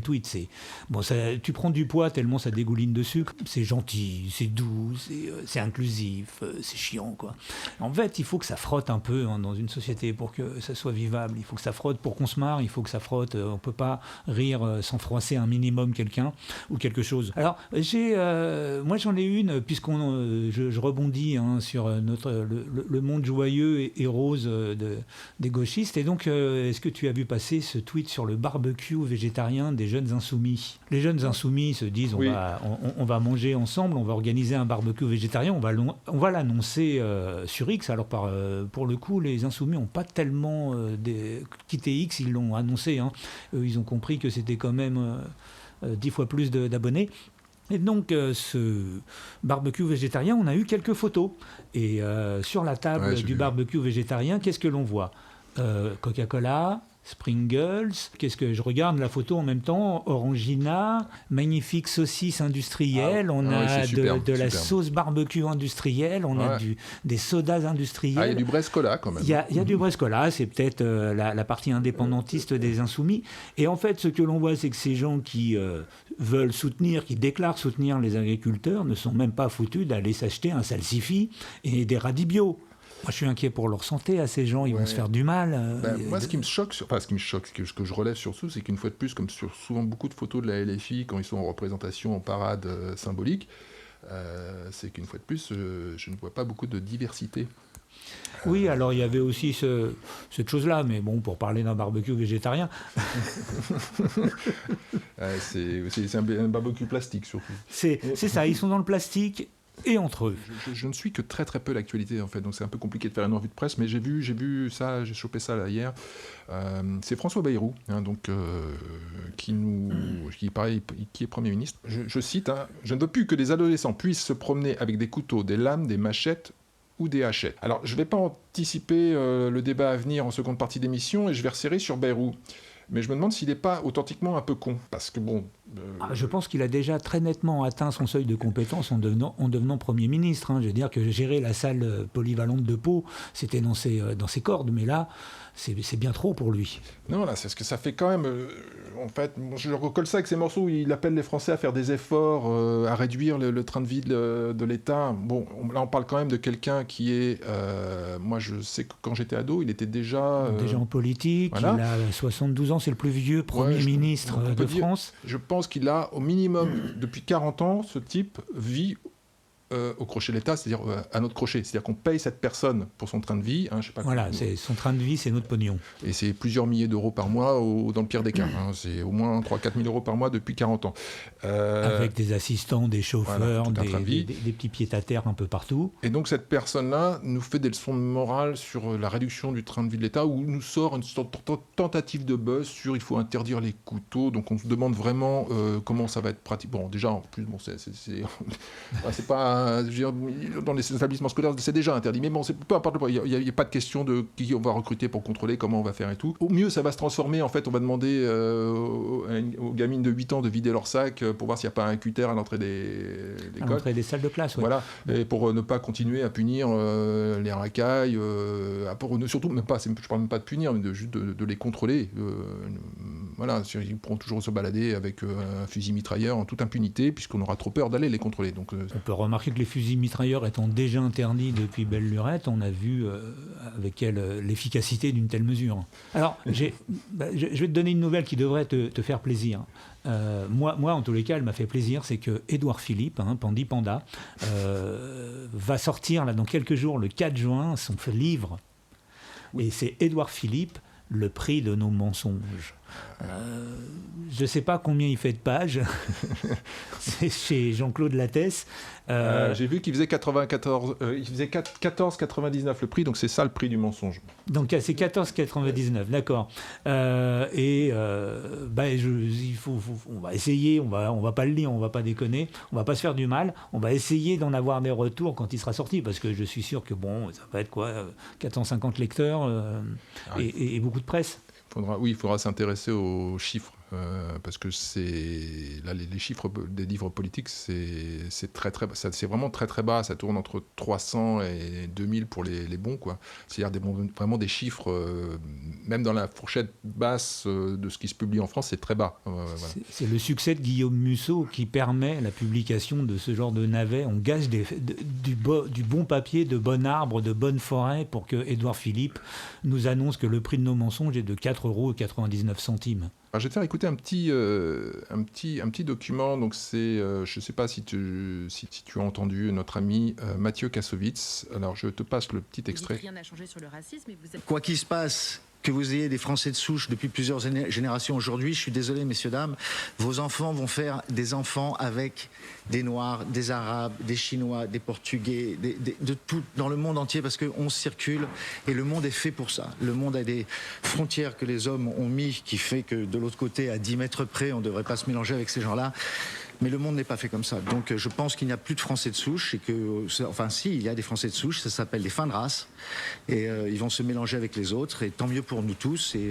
Tweet, c'est bon, tu prends du poids tellement ça dégouline de sucre, c'est gentil, c'est doux, c'est inclusif, c'est chiant quoi. En fait, il faut que ça frotte un peu dans une société pour que ça soit vivable. Il faut que ça frotte pour qu'on se marre, il faut que ça frotte. On peut pas rire sans froisser un minimum quelqu'un ou quelque chose. Alors moi j'en ai une puisqu'on je rebondis sur le monde joyeux et rose des gauchistes. Et donc est-ce que tu as vu passer ce tweet sur le barbecue végétarien des jeunes insoumis? Les jeunes insoumis se disent on va manger ensemble, on va organiser un barbecue végétarien, on va l'annoncer sur X. Alors pour le coup, les insoumis n'ont pas tellement quitté X, ils l'ont annoncé. Eux, ils ont compris que c'était quand même 10 fois plus d'abonnés. Et donc, ce barbecue végétarien, on a eu quelques photos. Et sur la table du barbecue végétarien, qu'est-ce que l'on voit? Coca-Cola, Springles, qu'est-ce que je regarde la photo en même temps? Orangina, magnifique saucisse industrielle, on a de la sauce barbecue industrielle, on a des sodas industriels. Il y a du Brescola quand même. Il y a du Brescola, c'est peut-être la partie indépendantiste des insoumis. Et en fait, ce que l'on voit, c'est que ces gens qui veulent soutenir, qui déclarent soutenir les agriculteurs, ne sont même pas foutus d'aller s'acheter un salsifis et des radis bio. Moi, je suis inquiet pour leur santé à ces gens, ils vont se faire du mal. Moi, ce qui me choque, ce que je relève surtout, c'est qu'une fois de plus, comme sur souvent beaucoup de photos de la LFI, quand ils sont en représentation, en parade symbolique, c'est qu'une fois de plus, je ne vois pas beaucoup de diversité. Oui, alors il y avait aussi cette chose-là, mais bon, pour parler d'un barbecue végétarien... c'est un barbecue plastique, surtout. C'est ça, ils sont dans le plastique... et entre eux. Je ne suis que très très peu l'actualité en fait, donc c'est un peu compliqué de faire une revue de presse, mais j'ai vu ça, j'ai chopé ça là hier. C'est François Bayrou, qui est Premier ministre. Je cite, je ne veux plus que des adolescents puissent se promener avec des couteaux, des lames, des machettes ou des hachettes. Alors je ne vais pas anticiper le débat à venir en seconde partie d'émission et je vais resserrer sur Bayrou. Mais je me demande s'il n'est pas authentiquement un peu con. Parce que bon... Je pense qu'il a déjà très nettement atteint son seuil de compétence en devenant Premier ministre. Je veux dire que gérer la salle polyvalente de Pau, c'était dans ses cordes. Mais là, c'est bien trop pour lui. Non, là, c'est ce que ça fait quand même... en fait, je recolle ça avec ces morceaux où il appelle les Français à faire des efforts, à réduire le train de vie de l'État. Bon, là, on parle quand même de quelqu'un qui est... moi, je sais que quand j'étais ado, il était déjà en politique, voilà. Il a 72 ans, c'est le plus vieux Premier ministre de France. Je pense qu'il a, au minimum, depuis 40 ans, ce type vit au crochet de l'État, c'est-à-dire à notre crochet. C'est-à-dire qu'on paye cette personne pour son train de vie. Je sais pas c'est son train de vie, c'est notre pognon. Et c'est plusieurs milliers d'euros par mois, dans le pire des cas. C'est au moins 3-4 000 euros par mois depuis 40 ans. Avec des assistants, des chauffeurs, des petits pieds-à-terre un peu partout. Et donc cette personne-là nous fait des leçons de morale sur la réduction du train de vie de l'État, où nous sort une tentative de buzz sur il faut interdire les couteaux. Donc on se demande vraiment comment ça va être pratique. Bon, déjà, en plus, c'est pas... dans les établissements scolaires, c'est déjà interdit. Mais bon, peu importe le point. Il n'y a pas de question de qui on va recruter pour contrôler, comment on va faire et tout. Au mieux, ça va se transformer. En fait, on va demander aux gamines de 8 ans de vider leur sac pour voir s'il n'y a pas un cutter à l'entrée des écoles. À l'entrée des salles de classe, oui. Voilà. Et pour ne pas continuer à punir les racailles. Surtout, même pas, je ne parle même pas de punir, mais juste de les contrôler. Voilà. Ils pourront toujours se balader avec un fusil mitrailleur en toute impunité, puisqu'on aura trop peur d'aller les contrôler. Donc, on peut remarquer que les fusils mitrailleurs étant déjà interdits depuis belle lurette, on a vu avec l'efficacité d'une telle mesure. Alors, je vais te donner une nouvelle qui devrait te faire plaisir. Moi, en tous les cas, elle m'a fait plaisir, c'est que Édouard Philippe, Pandi Panda, va sortir là, dans quelques jours, le 4 juin, son livre. Oui. Et c'est Édouard Philippe, le prix de nos mensonges. Je ne sais pas combien il fait de pages. C'est chez Jean-Claude Lattès. J'ai vu qu'il faisait 14,99 le prix, donc c'est ça le prix du mensonge. Donc c'est 14,99, d'accord. On va essayer, on va pas le lire, on va pas déconner, on va pas se faire du mal, on va essayer d'en avoir des retours quand il sera sorti, parce que je suis sûr que ça va être 450 lecteurs et beaucoup de presse. Il faudra s'intéresser aux chiffres. parce que là, les chiffres des livres politiques, c'est très, très, c'est vraiment très très bas, ça tourne entre 300 et 2000 pour les bons, quoi. C'est-à-dire vraiment des chiffres, même dans la fourchette basse de ce qui se publie en France, c'est très bas. Voilà. C'est le succès de Guillaume Musso qui permet la publication de ce genre de navet. On gage du bon papier, de bon arbre, de bonne forêt pour que Édouard Philippe nous annonce que le prix de nos mensonges est de 4,99 €. Alors, je vais te faire écouter un petit document. Donc je ne sais pas si tu as entendu notre ami Mathieu Kassovitz. Alors je te passe le petit extrait. Rien n'a changé sur le racisme. Quoi qu'il se passe, que vous ayez des Français de souche depuis plusieurs générations aujourd'hui, je suis désolé, messieurs, dames, vos enfants vont faire des enfants avec des Noirs, des Arabes, des Chinois, des Portugais, de tout dans le monde entier, parce qu'on circule et le monde est fait pour ça. Le monde a des frontières que les hommes ont mis, qui fait que de l'autre côté, à 10 mètres près, on ne devrait pas se mélanger avec ces gens-là. Mais le monde n'est pas fait comme ça. Donc je pense qu'il n'y a plus de Français de souche, et que, enfin si, il y a des Français de souche, ça s'appelle des fins de race, et ils vont se mélanger avec les autres, et tant mieux pour nous tous, et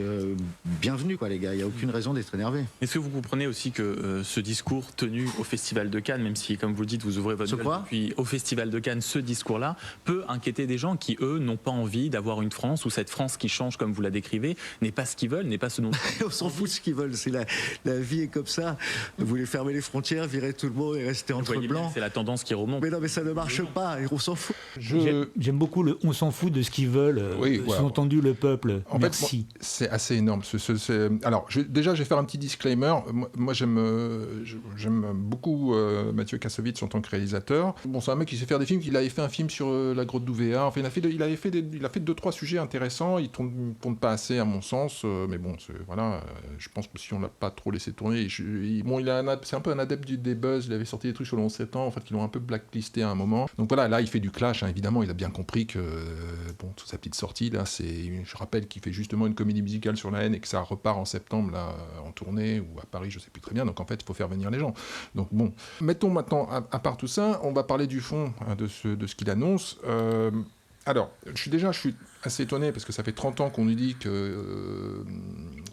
bienvenue quoi les gars, il n'y a aucune raison d'être énervé. Est-ce que vous comprenez aussi que ce discours tenu au Festival de Cannes, même si comme vous le dites, vous ouvrez votre gueule depuis au Festival de Cannes, ce discours-là peut inquiéter des gens qui, eux, n'ont pas envie d'avoir une France où cette France qui change comme vous la décrivez n'est pas ce qu'ils veulent, n'est pas ce dont... On s'en fout de ce qu'ils veulent, c'est la vie est comme ça, vous voulez fermer les frontières, virer tout le monde et rester entre blancs. C'est la tendance qui remonte. Mais non, mais ça ne marche pas, et on s'en fout. J'aime beaucoup le « on s'en fout de ce qu'ils veulent », sous-entendu le peuple. En Merci. Fait, c'est assez énorme. Alors, déjà, je vais faire un petit disclaimer. Moi, j'aime beaucoup Mathieu Kassovitz en tant que réalisateur. Bon, c'est un mec qui sait faire des films. Il avait fait un film sur la grotte d'Ouvéa. Enfin, il a fait 2-3 sujets intéressants. Il tourne pas assez, à mon sens. Mais bon, voilà. Je pense que si on l'a pas trop laissé tourner, c'est un peu un adepte des buzz. Il avait sorti des trucs sur le 11 septembre, en fait, qui l'ont un peu blacklisté à un moment. Donc voilà, là, il fait du clash, hein, évidemment. Il a bien compris que, toute sa petite sortie, là, je rappelle qu'il fait justement une comédie musicale sur la haine et que ça repart en septembre, là, en tournée, ou à Paris, je sais plus très bien. Donc en fait, il faut faire venir les gens. Donc bon, mettons maintenant, à part tout ça, on va parler du fond, hein, de ce qu'il annonce. Alors, je suis assez étonné, parce que ça fait 30 ans qu'on nous dit que,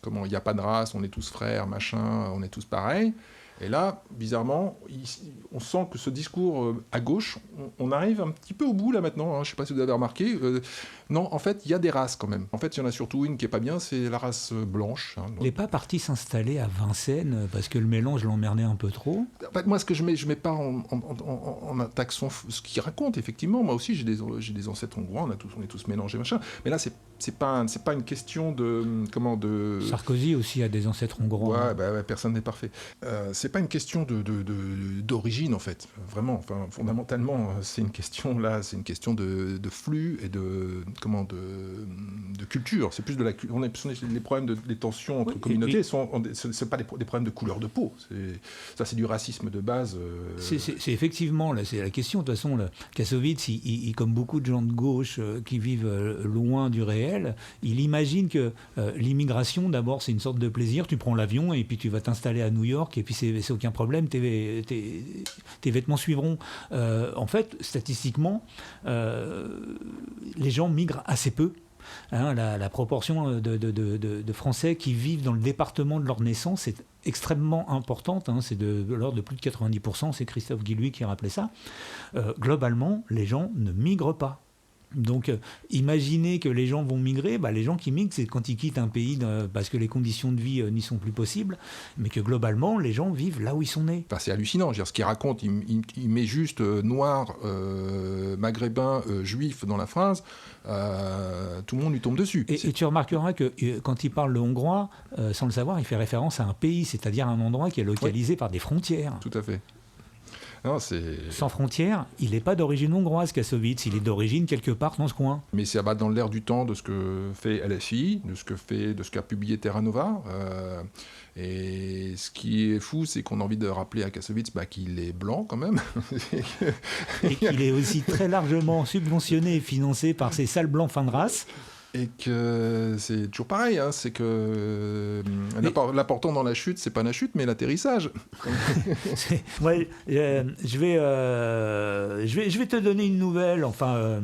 il n'y a pas de race, on est tous frères, machin, on est tous pareils. Et là, bizarrement, on sent que ce discours à gauche, on arrive un petit peu au bout là maintenant, hein, je ne sais pas si vous avez remarqué. Non, en fait, il y a des races quand même. En fait, il y en a surtout une qui n'est pas bien, c'est la race blanche. Hein. Il n'est pas parti s'installer à Vincennes parce que le mélange l'emmerdait un peu trop. En fait, moi, ce que je mets pas en attaque ce qu'il raconte, effectivement. Moi aussi, j'ai des ancêtres hongrois, on est tous mélangés, machin. Mais là, c'est pas une question de... Sarkozy aussi a des ancêtres hongrois. Ouais, personne n'est parfait. C'est pas une question d'origine, en fait. Vraiment, enfin, fondamentalement, c'est une question de flux et de culture. C'est plus de la culture. Les problèmes des tensions entre communautés, c'est pas des problèmes de couleur de peau. C'est du racisme de base. C'est effectivement, là, c'est la question. De toute façon, Kassovitz, il, comme beaucoup de gens de gauche qui vivent loin du réel, il imagine que l'immigration, d'abord, c'est une sorte de plaisir. Tu prends l'avion et puis tu vas t'installer à New York et puis c'est aucun problème, tes vêtements suivront. En fait, statistiquement, les gens migrent assez peu. Hein, la proportion de Français qui vivent dans le département de leur naissance est extrêmement importante, hein, c'est de l'ordre de plus de 90%, c'est Christophe Guilluy qui rappelait ça. Globalement, les gens ne migrent pas. Donc, imaginez que les gens vont migrer. Les gens qui migrent, c'est quand ils quittent un pays parce que les conditions de vie n'y sont plus possibles, mais que globalement, les gens vivent là où ils sont nés. Enfin, c'est hallucinant. Ce qu'il raconte, il met juste noir, maghrébin, juif dans la phrase. Tout le monde lui tombe dessus. Et tu remarqueras que quand il parle le hongrois, sans le savoir, il fait référence à un pays, c'est-à-dire un endroit qui est localisé par des frontières. Tout à fait. Non, sans frontières, il n'est pas d'origine hongroise, Kassovitz, il est d'origine quelque part dans ce coin. Mais c'est dans l'air du temps de ce que fait LFI, de ce qu'a publié Terra Nova. Et ce qui est fou, c'est qu'on a envie de rappeler à Kassovitz qu'il est blanc quand même. Et qu'il est aussi très largement subventionné et financé par ces sales blancs fins de race. Et que c'est toujours pareil, hein, c'est que l'important dans la chute, c'est pas la chute, mais l'atterrissage. Je vais te donner une nouvelle. Enfin,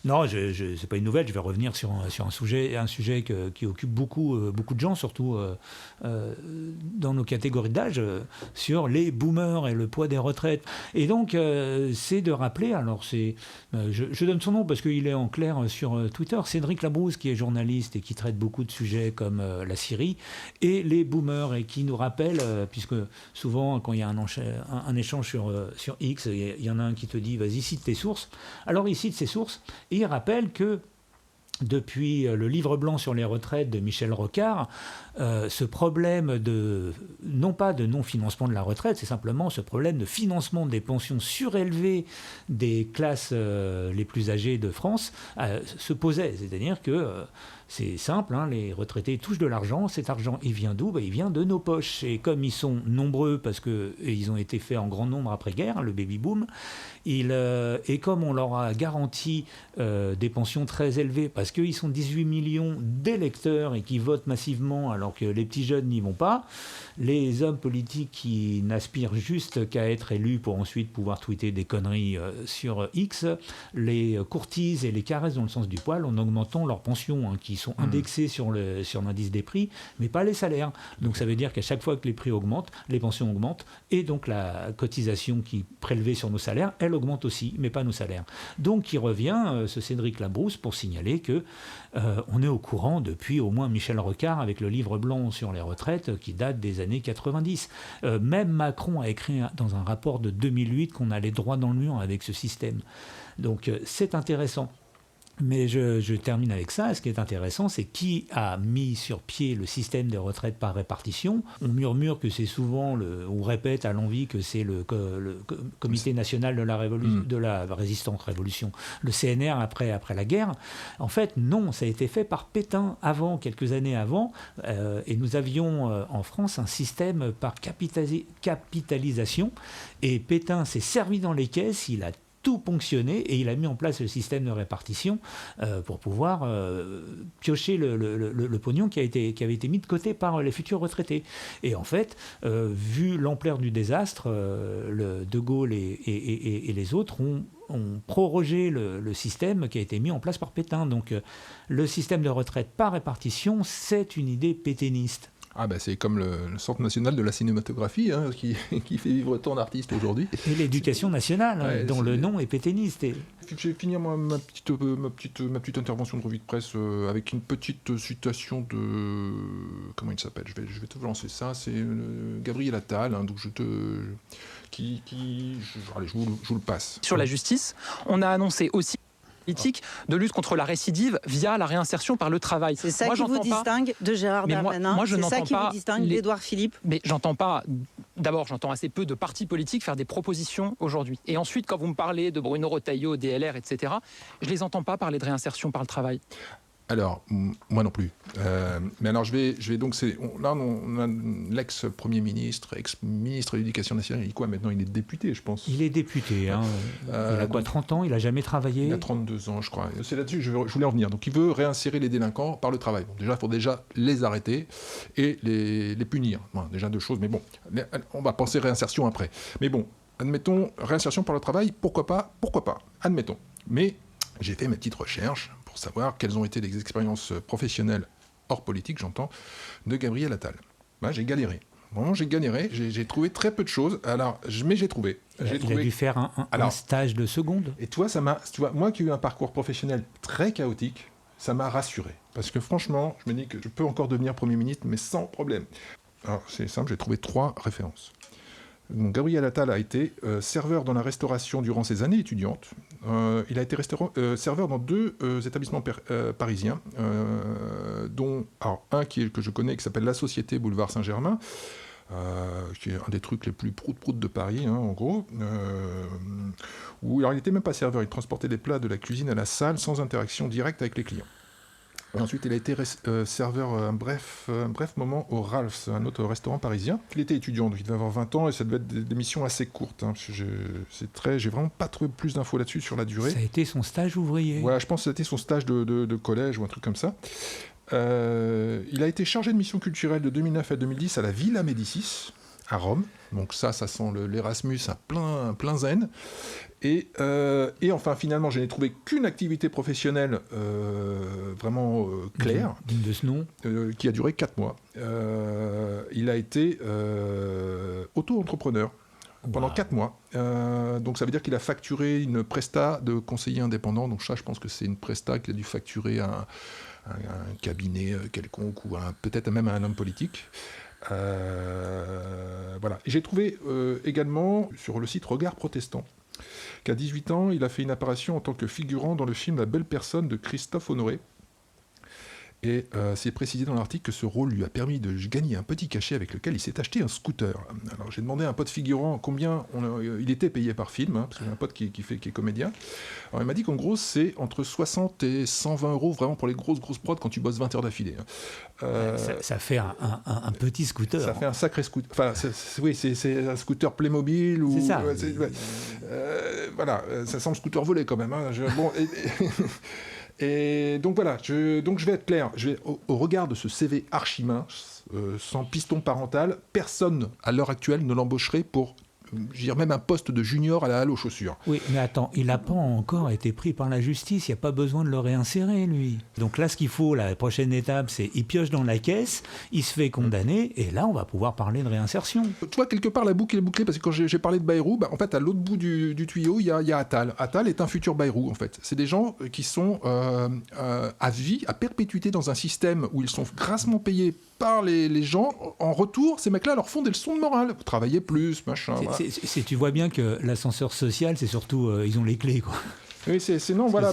Non, c'est pas une nouvelle. Je vais revenir sur un sujet qui occupe beaucoup de gens, surtout dans nos catégories d'âge, sur les boomers et le poids des retraites. Et donc, c'est de rappeler, alors je donne son nom parce qu'il est en clair sur Twitter, Cédric Labrousse, qui est journaliste et qui traite beaucoup de sujets comme la Syrie, et les boomers, et qui nous rappelle, puisque souvent, quand il y a un échange sur X, il y en a un qui te dit, vas-y, cite tes sources. Alors, il cite ses sources, et il rappelle que depuis le livre blanc sur les retraites de Michel Rocard, ce problème non pas de non-financement de la retraite, c'est simplement ce problème de financement des pensions surélevées des classes les plus âgées de France se posait. C'est-à-dire que c'est simple, les retraités touchent de l'argent, cet argent il vient d'où ? Il vient de nos poches. Et comme ils sont nombreux, parce qu'ils ont été faits en grand nombre après-guerre, le baby-boom, et comme on leur a garanti des pensions très élevées, parce qu'ils sont 18 millions d'électeurs et qui votent massivement alors que les petits jeunes n'y vont pas, les hommes politiques qui n'aspirent juste qu'à être élus pour ensuite pouvoir tweeter des conneries sur X, les courtisent et les caressent dans le sens du poil en augmentant leurs pensions, qui sont indexées sur l'indice des prix, mais pas les salaires. Donc ça veut dire qu'à chaque fois que les prix augmentent, les pensions augmentent, et donc la cotisation qui est prélevée sur nos salaires, elle augmente aussi, mais pas nos salaires. Donc il revient, ce Cédric Labrousse, pour signaler que on est au courant depuis au moins Michel Rocard avec le livre blanc sur les retraites qui date des années 90. Même Macron a écrit dans un rapport de 2008 qu'on allait droit dans le mur avec ce système. Donc c'est intéressant. Mais je termine avec ça. Ce qui est intéressant, c'est qui a mis sur pied le système des retraites par répartition. On murmure que c'est souvent, on répète à l'envi que c'est le Comité national de la résistance révolution, le CNR après la guerre. En fait, non, ça a été fait par Pétain quelques années avant, et nous avions en France un système par capitalisation, et Pétain s'est servi dans les caisses, il a tout ponctionné et il a mis en place le système de répartition pour pouvoir piocher le pognon qui avait été mis de côté par les futurs retraités. Et en fait, vu l'ampleur du désastre, De Gaulle et les autres ont prorogé le système qui a été mis en place par Pétain. Donc le système de retraite par répartition, c'est une idée pétainiste. Ah ben c'est comme le Centre national de la cinématographie qui fait vivre tant d'artistes aujourd'hui. Et l'éducation nationale, dont le nom est pétainiste. Je vais finir ma petite intervention de revue de presse avec une petite citation de... Comment il s'appelle ? Je vais te lancer ça. C'est Gabriel Attal, donc allez, je vous le passe. Sur la justice, on a annoncé aussi politique de lutte contre la récidive via la réinsertion par le travail. C'est ça qui vous distingue de Gérard Darmanin. C'est ça qui vous distingue d'Édouard Philippe. Mais j'entends pas. D'abord, j'entends assez peu de partis politiques faire des propositions aujourd'hui. Et ensuite, quand vous me parlez de Bruno Retailleau, DLR, etc., je les entends pas parler de réinsertion par le travail. Alors, moi non plus. Mais alors, je vais donc... Là, on a l'ex-premier ministre, ex-ministre de l'Éducation nationale. Il est quoi maintenant ? Il est député, je pense. Il est député. Il a quoi, 30 ans ? Il n'a jamais travaillé ? Il a 32 ans, je crois. C'est là-dessus que je voulais en venir. Donc, il veut réinsérer les délinquants par le travail. Bon, déjà, il faut les arrêter et les punir. Bon, déjà deux choses, mais bon, on va penser réinsertion après. Mais bon, admettons, réinsertion par le travail, pourquoi pas ? Admettons. Mais j'ai fait mes petites recherches pour savoir quelles ont été les expériences professionnelles, hors politique, j'entends, de Gabriel Attal. J'ai galéré. Vraiment, j'ai galéré. J'ai trouvé très peu de choses. Mais j'ai trouvé. Il a dû faire un stage de seconde. Et toi, moi qui ai eu un parcours professionnel très chaotique, ça m'a rassuré. Parce que franchement, je me dis que je peux encore devenir Premier ministre, mais sans problème. Alors, c'est simple, j'ai trouvé 3 références. Donc, Gabriel Attal a été serveur dans la restauration durant ses années étudiantes. Il a été serveur dans 2 établissements parisiens, dont un que je connais qui s'appelle La Société Boulevard Saint-Germain, qui est un des trucs les plus prout-prout de Paris, en gros, où il n'était même pas serveur, il transportait des plats de la cuisine à la salle sans interaction directe avec les clients. Et ensuite, il a été serveur un bref moment au Ralph's, un autre restaurant parisien. Il était étudiant, donc il devait avoir 20 ans, et ça devait être des missions assez courtes. J'ai vraiment pas trop plus d'infos là-dessus sur la durée. Ça a été son stage ouvrier. Ouais, je pense que c'était son stage de collège ou un truc comme ça. Il a été chargé de mission culturelle de 2009 à 2010 à la Villa Médicis. à Rome. Donc ça sent l'Erasmus à plein zen. Et enfin, finalement, je n'ai trouvé qu'une activité professionnelle vraiment claire. Digne de ce nom. Qui a duré 4 mois. Il a été auto-entrepreneur pendant 4 mois. Donc ça veut dire qu'il a facturé une presta de conseiller indépendant. Donc ça, je pense que c'est une presta qu'il a dû facturer à un cabinet quelconque ou peut-être même à un homme politique. Voilà. Et j'ai trouvé également sur le site Regard Protestant qu'à 18 ans, il a fait une apparition en tant que figurant dans le film La Belle Personne de Christophe Honoré. Et c'est précisé dans l'article que ce rôle lui a permis de gagner un petit cachet avec lequel il s'est acheté un scooter. Alors j'ai demandé à un pote figurant combien il était payé par film, parce que j'ai un pote qui est comédien. Alors il m'a dit qu'en gros c'est entre 60 et 120 euros vraiment pour les grosses prods quand tu bosses 20 heures d'affilée. Ça fait un petit scooter. Ça fait un sacré scooter. Enfin, c'est un scooter Playmobil. C'est ça. Voilà, ça semble scooter volé quand même. Et donc voilà, je vais être clair, au regard de ce CV archi-mince, sans piston parental, personne à l'heure actuelle ne l'embaucherait pour même un poste de junior à la halle aux chaussures. Oui, mais attends, il n'a pas encore été pris par la justice, il n'y a pas besoin de le réinsérer, lui. Donc là, ce qu'il faut, la prochaine étape, c'est il pioche dans la caisse, il se fait condamner, et là, on va pouvoir parler de réinsertion. Tu vois, quelque part, la boucle est bouclée, parce que quand j'ai parlé de Bayrou, en fait, à l'autre bout du tuyau, il y a Attal. Attal est un futur Bayrou, en fait. C'est des gens qui sont à vie, à perpétuité dans un système où ils sont grassement payés par les gens. En retour, ces mecs-là leur font des leçons de morale. Vous travaillez plus, machin. Tu vois bien que l'ascenseur social, c'est surtout, ils ont les clés, quoi. Oui, c'est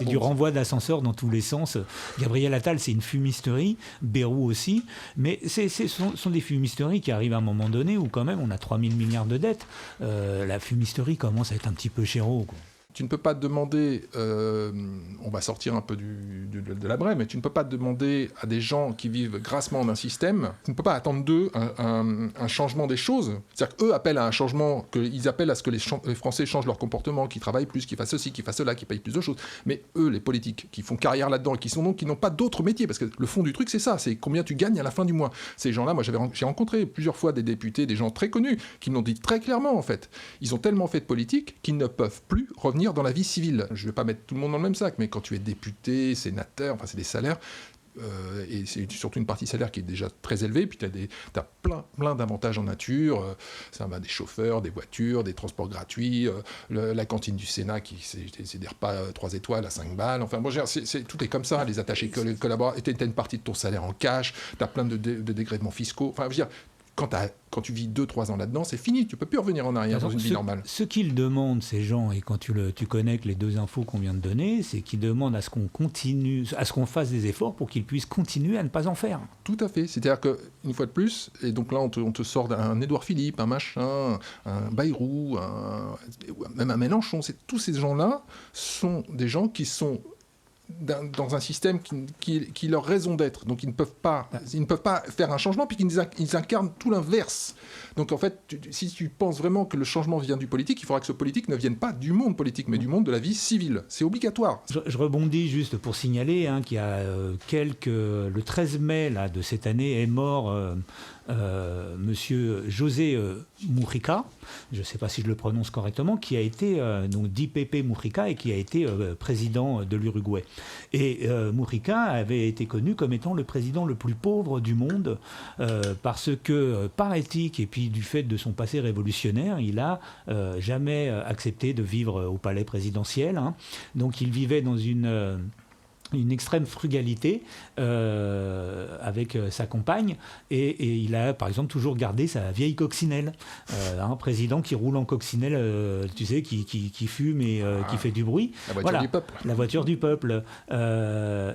du renvoi d'ascenseur dans tous les sens. Gabriel Attal, c'est une fumisterie, Bayrou aussi, mais ce sont des fumisteries qui arrivent à un moment donné où quand même on a 3 000 milliards de dettes. La fumisterie commence à être un petit peu chéro, quoi. Tu ne peux pas demander, on va sortir un peu de la braie, mais tu ne peux pas demander à des gens qui vivent grassement d'un système, tu ne peux pas attendre d'eux un changement des choses. C'est-à-dire qu'eux appellent à un changement, qu'ils appellent à ce que les Français changent leur comportement, qu'ils travaillent plus, qu'ils fassent ceci, qu'ils fassent cela, qu'ils payent plus de choses. Mais eux, les politiques, qui font carrière là-dedans, qui n'ont pas d'autre métier, parce que le fond du truc, c'est ça, c'est combien tu gagnes à la fin du mois. Ces gens-là, moi j'ai rencontré plusieurs fois des députés, des gens très connus, qui m'ont dit très clairement, en fait, ils ont tellement fait de politique qu'ils ne peuvent plus revenir dans la vie civile. Je ne vais pas mettre tout le monde dans le même sac, mais quand tu es député, sénateur, enfin c'est des salaires, et c'est surtout une partie salaire qui est déjà très élevée, puis tu as plein d'avantages en nature, des chauffeurs, des voitures, des transports gratuits, la cantine du Sénat, c'est des repas 3 étoiles à 5 balles, enfin bon, tout est comme ça, les attachés collaborateurs, tu as une partie de ton salaire en cash, tu as plein de dégrèvements fiscaux, enfin je veux dire, quand tu vis 2-3 ans là-dedans, c'est fini, tu ne peux plus revenir en arrière dans une vie normale. Ce qu'ils demandent, ces gens, et quand tu connectes les deux infos qu'on vient de donner, c'est qu'ils demandent à ce qu'on continue, à ce qu'on fasse des efforts pour qu'ils puissent continuer à ne pas en faire. Tout à fait, c'est-à-dire qu'une fois de plus, et donc là on te sort un Édouard Philippe, un machin, un Bayrou, même un Mélenchon, tous ces gens-là sont des gens qui sont dans un système qui leur raison d'être. Donc ils ne peuvent pas faire un changement, puis ils incarnent tout l'inverse. Donc en fait, si tu penses vraiment que le changement vient du politique, il faudra que ce politique ne vienne pas du monde politique, mais du monde de la vie civile. C'est obligatoire. Je rebondis juste pour signaler qu'il y a le 13 mai là, de cette année est mort monsieur José Mujica, je ne sais pas si je le prononce correctement, qui a été donc d'IPP Mujica et qui a été président de l'Uruguay. Et Mujica avait été connu comme étant le président le plus pauvre du monde parce que par éthique et puis du fait de son passé révolutionnaire, il n'a jamais accepté de vivre au palais présidentiel. Donc il vivait dans une extrême frugalité avec sa compagne et il a par exemple toujours gardé sa vieille coccinelle, un président qui roule en coccinelle, tu sais, qui fume et qui fait du bruit. La voiture du peuple. La voiture du peuple.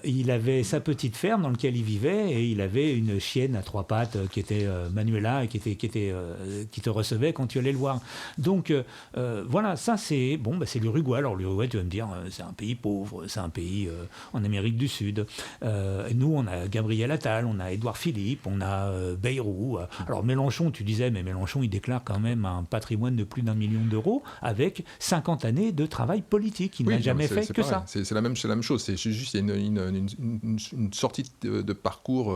Il avait sa petite ferme dans laquelle il vivait et il avait une chienne à 3 pattes qui était Manuela et qui te recevait quand tu allais le voir. Donc voilà, ça c'est l'Uruguay. Alors l'Uruguay, tu vas me dire, c'est un pays pauvre, c'est un pays en Amérique du Sud. Nous, on a Gabriel Attal, on a Édouard Philippe, on a Bayrou. Alors Mélenchon, tu disais, mais Mélenchon, il déclare quand même un patrimoine de plus d'1 million d'euros avec 50 années de travail politique. Il n'a jamais fait que ça. C'est la même chose. C'est juste une sortie de parcours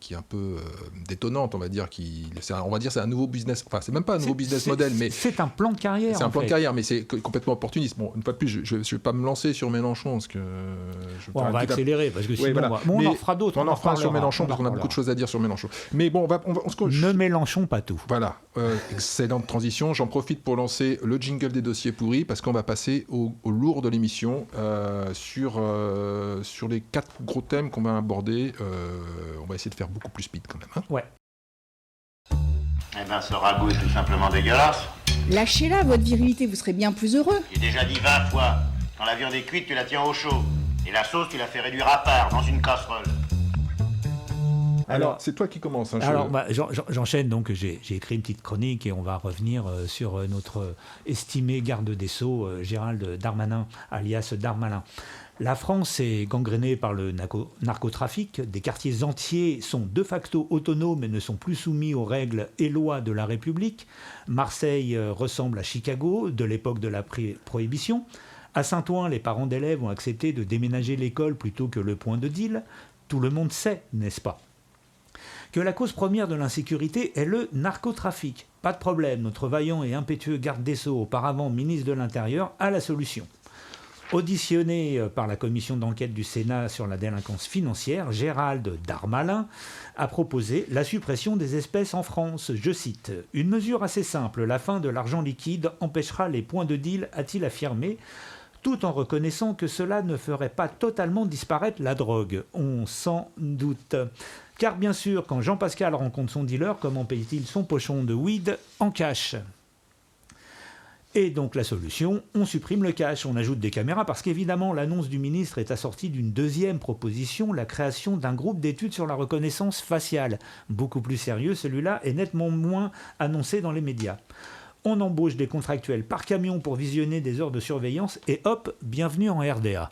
qui est un peu détonnante, on va dire. On va dire c'est un nouveau business. Enfin, c'est même pas un nouveau business model, mais c'est un plan de carrière. C'est un plan de carrière, mais c'est complètement opportuniste. Bon, une fois de plus, je ne vais pas me lancer sur Mélenchon parce que on va accélérer parce que sinon, on en fera d'autres. On en fera sur Mélenchon parce qu'on a beaucoup de choses à dire sur Mélenchon. Mais bon, ne Mélenchon pas tout. Voilà, excellente transition. J'en profite pour lancer le jingle des dossiers pourris parce qu'on va passer au lourd de l'émission sur les 4 gros thèmes qu'on va aborder. On va essayer de faire beaucoup plus speed quand même. Hein. Ouais. Eh ben, ce ragoût est tout simplement dégueulasse. Lâchez-la, votre virilité, vous serez bien plus heureux. J'ai déjà dit 20 fois, quand la viande est cuite, tu la tiens au chaud. Et la sauce, tu la fais réduire à part, dans une casserole. Alors, c'est toi qui commences. Hein, j'enchaîne, donc j'ai écrit une petite chronique et on va revenir sur notre estimé garde des Sceaux, Gérald Darmanin, alias Darmalin. La France est gangrénée par le narcotrafic. Des quartiers entiers sont de facto autonomes et ne sont plus soumis aux règles et lois de la République. Marseille ressemble à Chicago de l'époque de la prohibition. À Saint-Ouen, les parents d'élèves ont accepté de déménager l'école plutôt que le point de deal. Tout le monde sait, n'est-ce pas ? Que la cause première de l'insécurité est le narcotrafic. Pas de problème, notre vaillant et impétueux garde des Sceaux, auparavant ministre de l'Intérieur, a la solution. Auditionné par la commission d'enquête du Sénat sur la délinquance financière, Gérald Darmalin a proposé la suppression des espèces en France. Je cite, « Une mesure assez simple, la fin de l'argent liquide empêchera les points de deal », a-t-il affirmé, tout en reconnaissant que cela ne ferait pas totalement disparaître la drogue. On s'en doute. Car bien sûr, quand Jean-Pascal rencontre son dealer, comment paye-t-il son pochon de weed en cash ? Et donc la solution, on supprime le cash, on ajoute des caméras, parce qu'évidemment l'annonce du ministre est assortie d'une deuxième proposition, la création d'un groupe d'études sur la reconnaissance faciale. Beaucoup plus sérieux, celui-là est nettement moins annoncé dans les médias. On embauche des contractuels par camion pour visionner des heures de surveillance, et hop, bienvenue en RDA.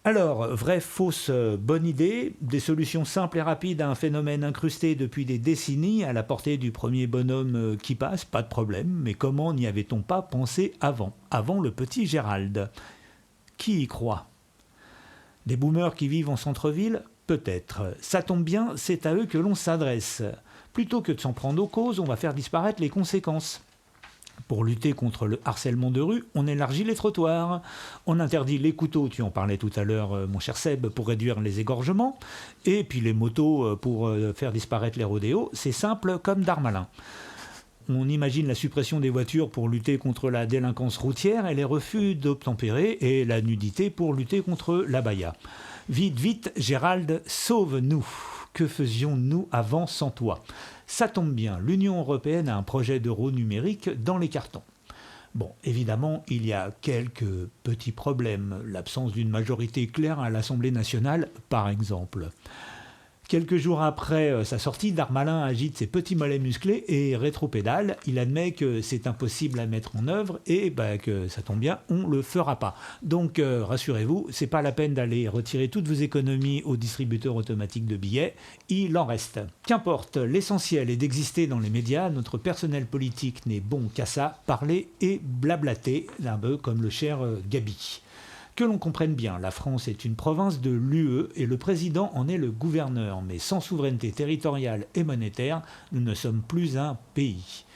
Alors, vraie, fausse, bonne idée, des solutions simples et rapides à un phénomène incrusté depuis des décennies, à la portée du premier bonhomme qui passe, pas de problème, mais comment n'y avait-on pas pensé avant le petit Gérald ? Qui y croit ? Des boomers qui vivent en centre-ville ? Peut-être. Ça tombe bien, c'est à eux que l'on s'adresse. Plutôt que de s'en prendre aux causes, on va faire disparaître les conséquences. Pour lutter contre le harcèlement de rue, on élargit les trottoirs. On interdit les couteaux, tu en parlais tout à l'heure, mon cher Seb, pour réduire les égorgements. Et puis les motos pour faire disparaître les rodéos. C'est simple comme Darmalin. On imagine la suppression des voitures pour lutter contre la délinquance routière et les refus d'obtempérer et la nudité pour lutter contre l'abaya. Vite, vite, Gérald, sauve-nous. Que faisions-nous avant sans toi ? Ça tombe bien, l'Union européenne a un projet d'euro numérique dans les cartons. Bon, évidemment, il y a quelques petits problèmes. L'absence d'une majorité claire à l'Assemblée nationale, par exemple. Quelques jours après sa sortie, Darmalin agite ses petits mollets musclés et rétropédale. Il admet que c'est impossible à mettre en œuvre et que ça tombe bien, on ne le fera pas. Donc rassurez-vous, c'est pas la peine d'aller retirer toutes vos économies au distributeur automatique de billets, il en reste. Qu'importe, l'essentiel est d'exister dans les médias, notre personnel politique n'est bon qu'à ça, parler et blablater, un peu comme le cher Gabi. Que l'on comprenne bien, la France est une province de l'UE et le président en est le gouverneur. Mais sans souveraineté territoriale et monétaire, nous ne sommes plus un pays.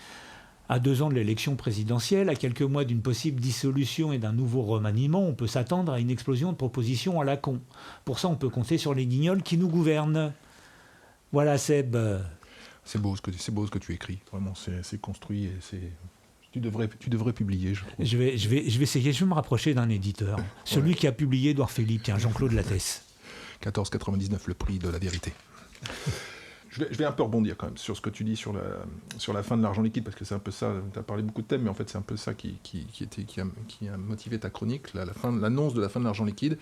À 2 ans de l'élection présidentielle, à quelques mois d'une possible dissolution et d'un nouveau remaniement, on peut s'attendre à une explosion de propositions à la con. Pour ça, on peut compter sur les guignols qui nous gouvernent. Voilà, Seb. C'est beau ce que tu écris. Vraiment, c'est construit et c'est... Tu devrais publier, je trouve. Je vais essayer, je vais me rapprocher d'un éditeur. Celui qui a publié Édouard Philippe, tiens, Jean-Claude Lattès. 14,99 le prix de la vérité. Je vais un peu rebondir quand même sur ce que tu dis sur la fin de l'argent liquide, parce que c'est un peu ça, tu as parlé beaucoup de thèmes, mais en fait c'est un peu ça qui a motivé ta chronique, l'annonce de la fin de l'argent liquide.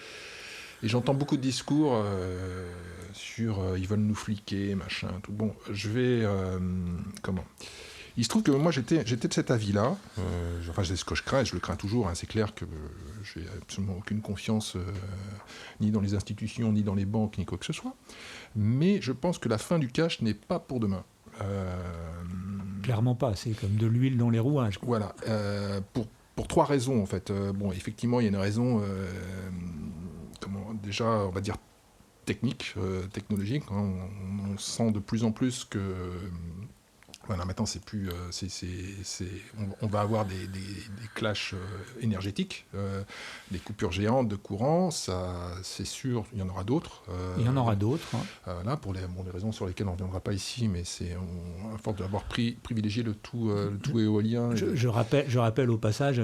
Et j'entends beaucoup de discours sur ils veulent nous fliquer, machin, tout. Bon, je vais... Il se trouve que moi, j'étais de cet avis-là. C'est ce que je crains, et je le crains toujours. Hein. C'est clair que j'ai absolument aucune confiance ni dans les institutions, ni dans les banques, ni quoi que ce soit. Mais je pense que la fin du cash n'est pas pour demain. Clairement pas, c'est comme de l'huile dans les rouages. Voilà, pour 3 raisons en fait. Effectivement, il y a une raison, déjà, on va dire technique, technologique. Hein. On sent de plus en plus que maintenant c'est plus, on va avoir des clashs énergétiques, des coupures géantes de courant, ça c'est sûr, il y en aura d'autres. Il y en aura d'autres. Hein. Pour les raisons sur lesquelles on ne reviendra pas ici, mais à force d'avoir privilégié le tout éolien. Je rappelle au passage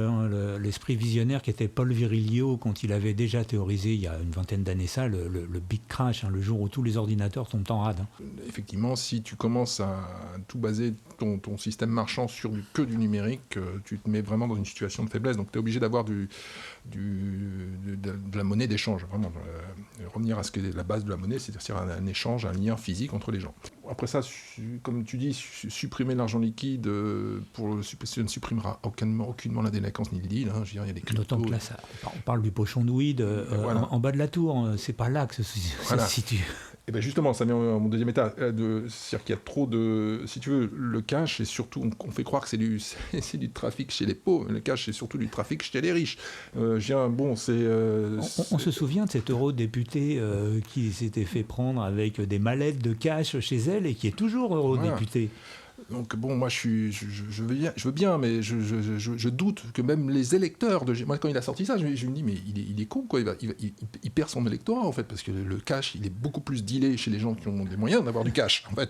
l'esprit visionnaire qu'était Paul Virilio quand il avait déjà théorisé il y a une vingtaine d'années le big crash, le jour où tous les ordinateurs tombent en rade. Effectivement, si tu commences à tout baser ton système marchand sur que du numérique, tu te mets vraiment dans une situation de faiblesse. Donc tu es obligé d'avoir de la monnaie d'échange, vraiment. Revenir à ce qu'est la base de la monnaie, c'est-à-dire un échange, un lien physique entre les gens. Après ça, comme tu dis, supprimer l'argent liquide, ça ne supprimera aucunement la délinquance ni le deal. Hein. Je veux dire, il y a des cryptos. D'autant que là, on parle du pochon de weed voilà. en bas de la tour, c'est pas là que ça se situe. Et bien justement, ça vient à mon deuxième état. C'est-à-dire qu'il y a trop de... Si tu veux, le cash, c'est surtout... On fait croire que c'est du trafic chez les pauvres. Le cash, c'est surtout du trafic chez les riches. On se souvient de cette eurodéputée qui s'était fait prendre avec des mallettes de cash chez elle et qui est toujours eurodéputée. Voilà. Donc moi je veux bien, mais je doute que même les électeurs moi quand il a sorti ça, je me dis mais il est con quoi, il perd son électorat en fait, parce que le cash il est beaucoup plus dealé chez les gens qui ont des moyens d'avoir du cash en fait.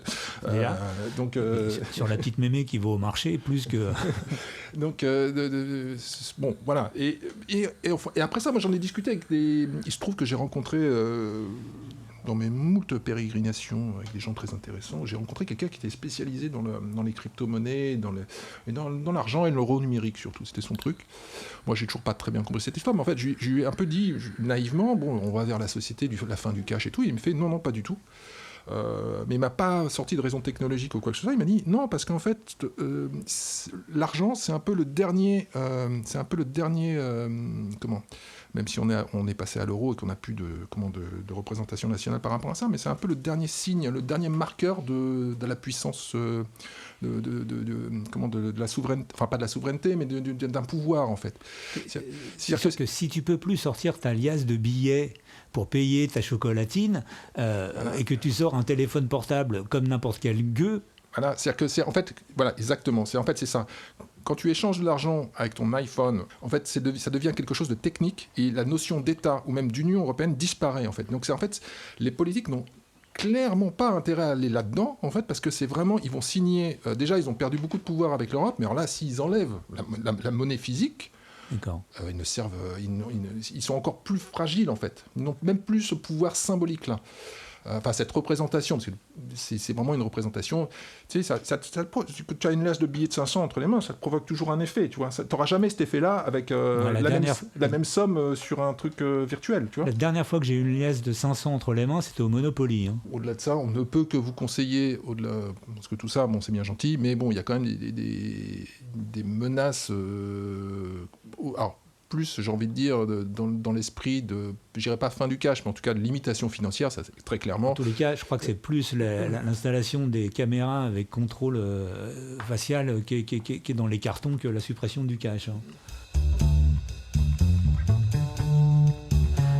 Sur la petite mémé qui va au marché plus que. Donc bon voilà et après ça moi j'en ai discuté avec il se trouve que j'ai rencontré dans mes moultes pérégrinations avec des gens très intéressants, j'ai rencontré quelqu'un qui était spécialisé dans les crypto-monnaies, dans l'argent et l'euro numérique surtout, c'était son truc. Moi, j'ai toujours pas très bien compris cette histoire, mais en fait, je lui ai un peu dit naïvement, on va vers la société, la fin du cash et tout, il me fait non, pas du tout. Mais il m'a pas sorti de raison technologique ou quoi que ce soit. Il m'a dit non parce qu'en fait l'argent c'est un peu le dernier même si on est passé à l'euro et qu'on n'a plus de représentation nationale par rapport à ça, mais c'est un peu le dernier signe, le dernier marqueur de la puissance de la souveraineté, enfin pas de la souveraineté, mais d'un pouvoir en fait. C'est-à-dire que si tu peux plus sortir ta liasse de billets pour payer ta chocolatine et que tu sors un téléphone portable comme n'importe quel gueux. Voilà, c'est-à-dire que exactement. C'est ça. Quand tu échanges de l'argent avec ton iPhone, en fait, ça devient quelque chose de technique et la notion d'État ou même d'Union européenne disparaît en fait. Donc les politiques n'ont clairement pas intérêt à aller là-dedans en fait, parce que c'est vraiment, ils vont signer. Déjà, ils ont perdu beaucoup de pouvoir avec l'Europe, mais alors là, s'ils enlèvent la monnaie physique. Ils ne servent, ils sont encore plus fragiles en fait. Ils n'ont même plus ce pouvoir symbolique là. Cette représentation, parce que c'est vraiment une représentation. Tu sais, tu as une liasse de billets de 500 entre les mains, ça te provoque toujours un effet. Tu n'auras jamais cet effet-là avec la même somme sur un truc virtuel. Tu vois. La dernière fois que j'ai eu une liasse de 500 entre les mains, c'était au Monopoly. Hein. Au-delà de ça, on ne peut que vous conseiller, parce que tout ça, c'est bien gentil, mais bon, il y a quand même des menaces. Alors, plus, j'ai envie de dire, dans l'esprit de, je dirais pas fin du cash, mais en tout cas de limitation financière, ça c'est très clairement. En tous les cas, je crois que c'est plus l'installation des caméras avec contrôle facial qui est dans les cartons que la suppression du cash. Hein.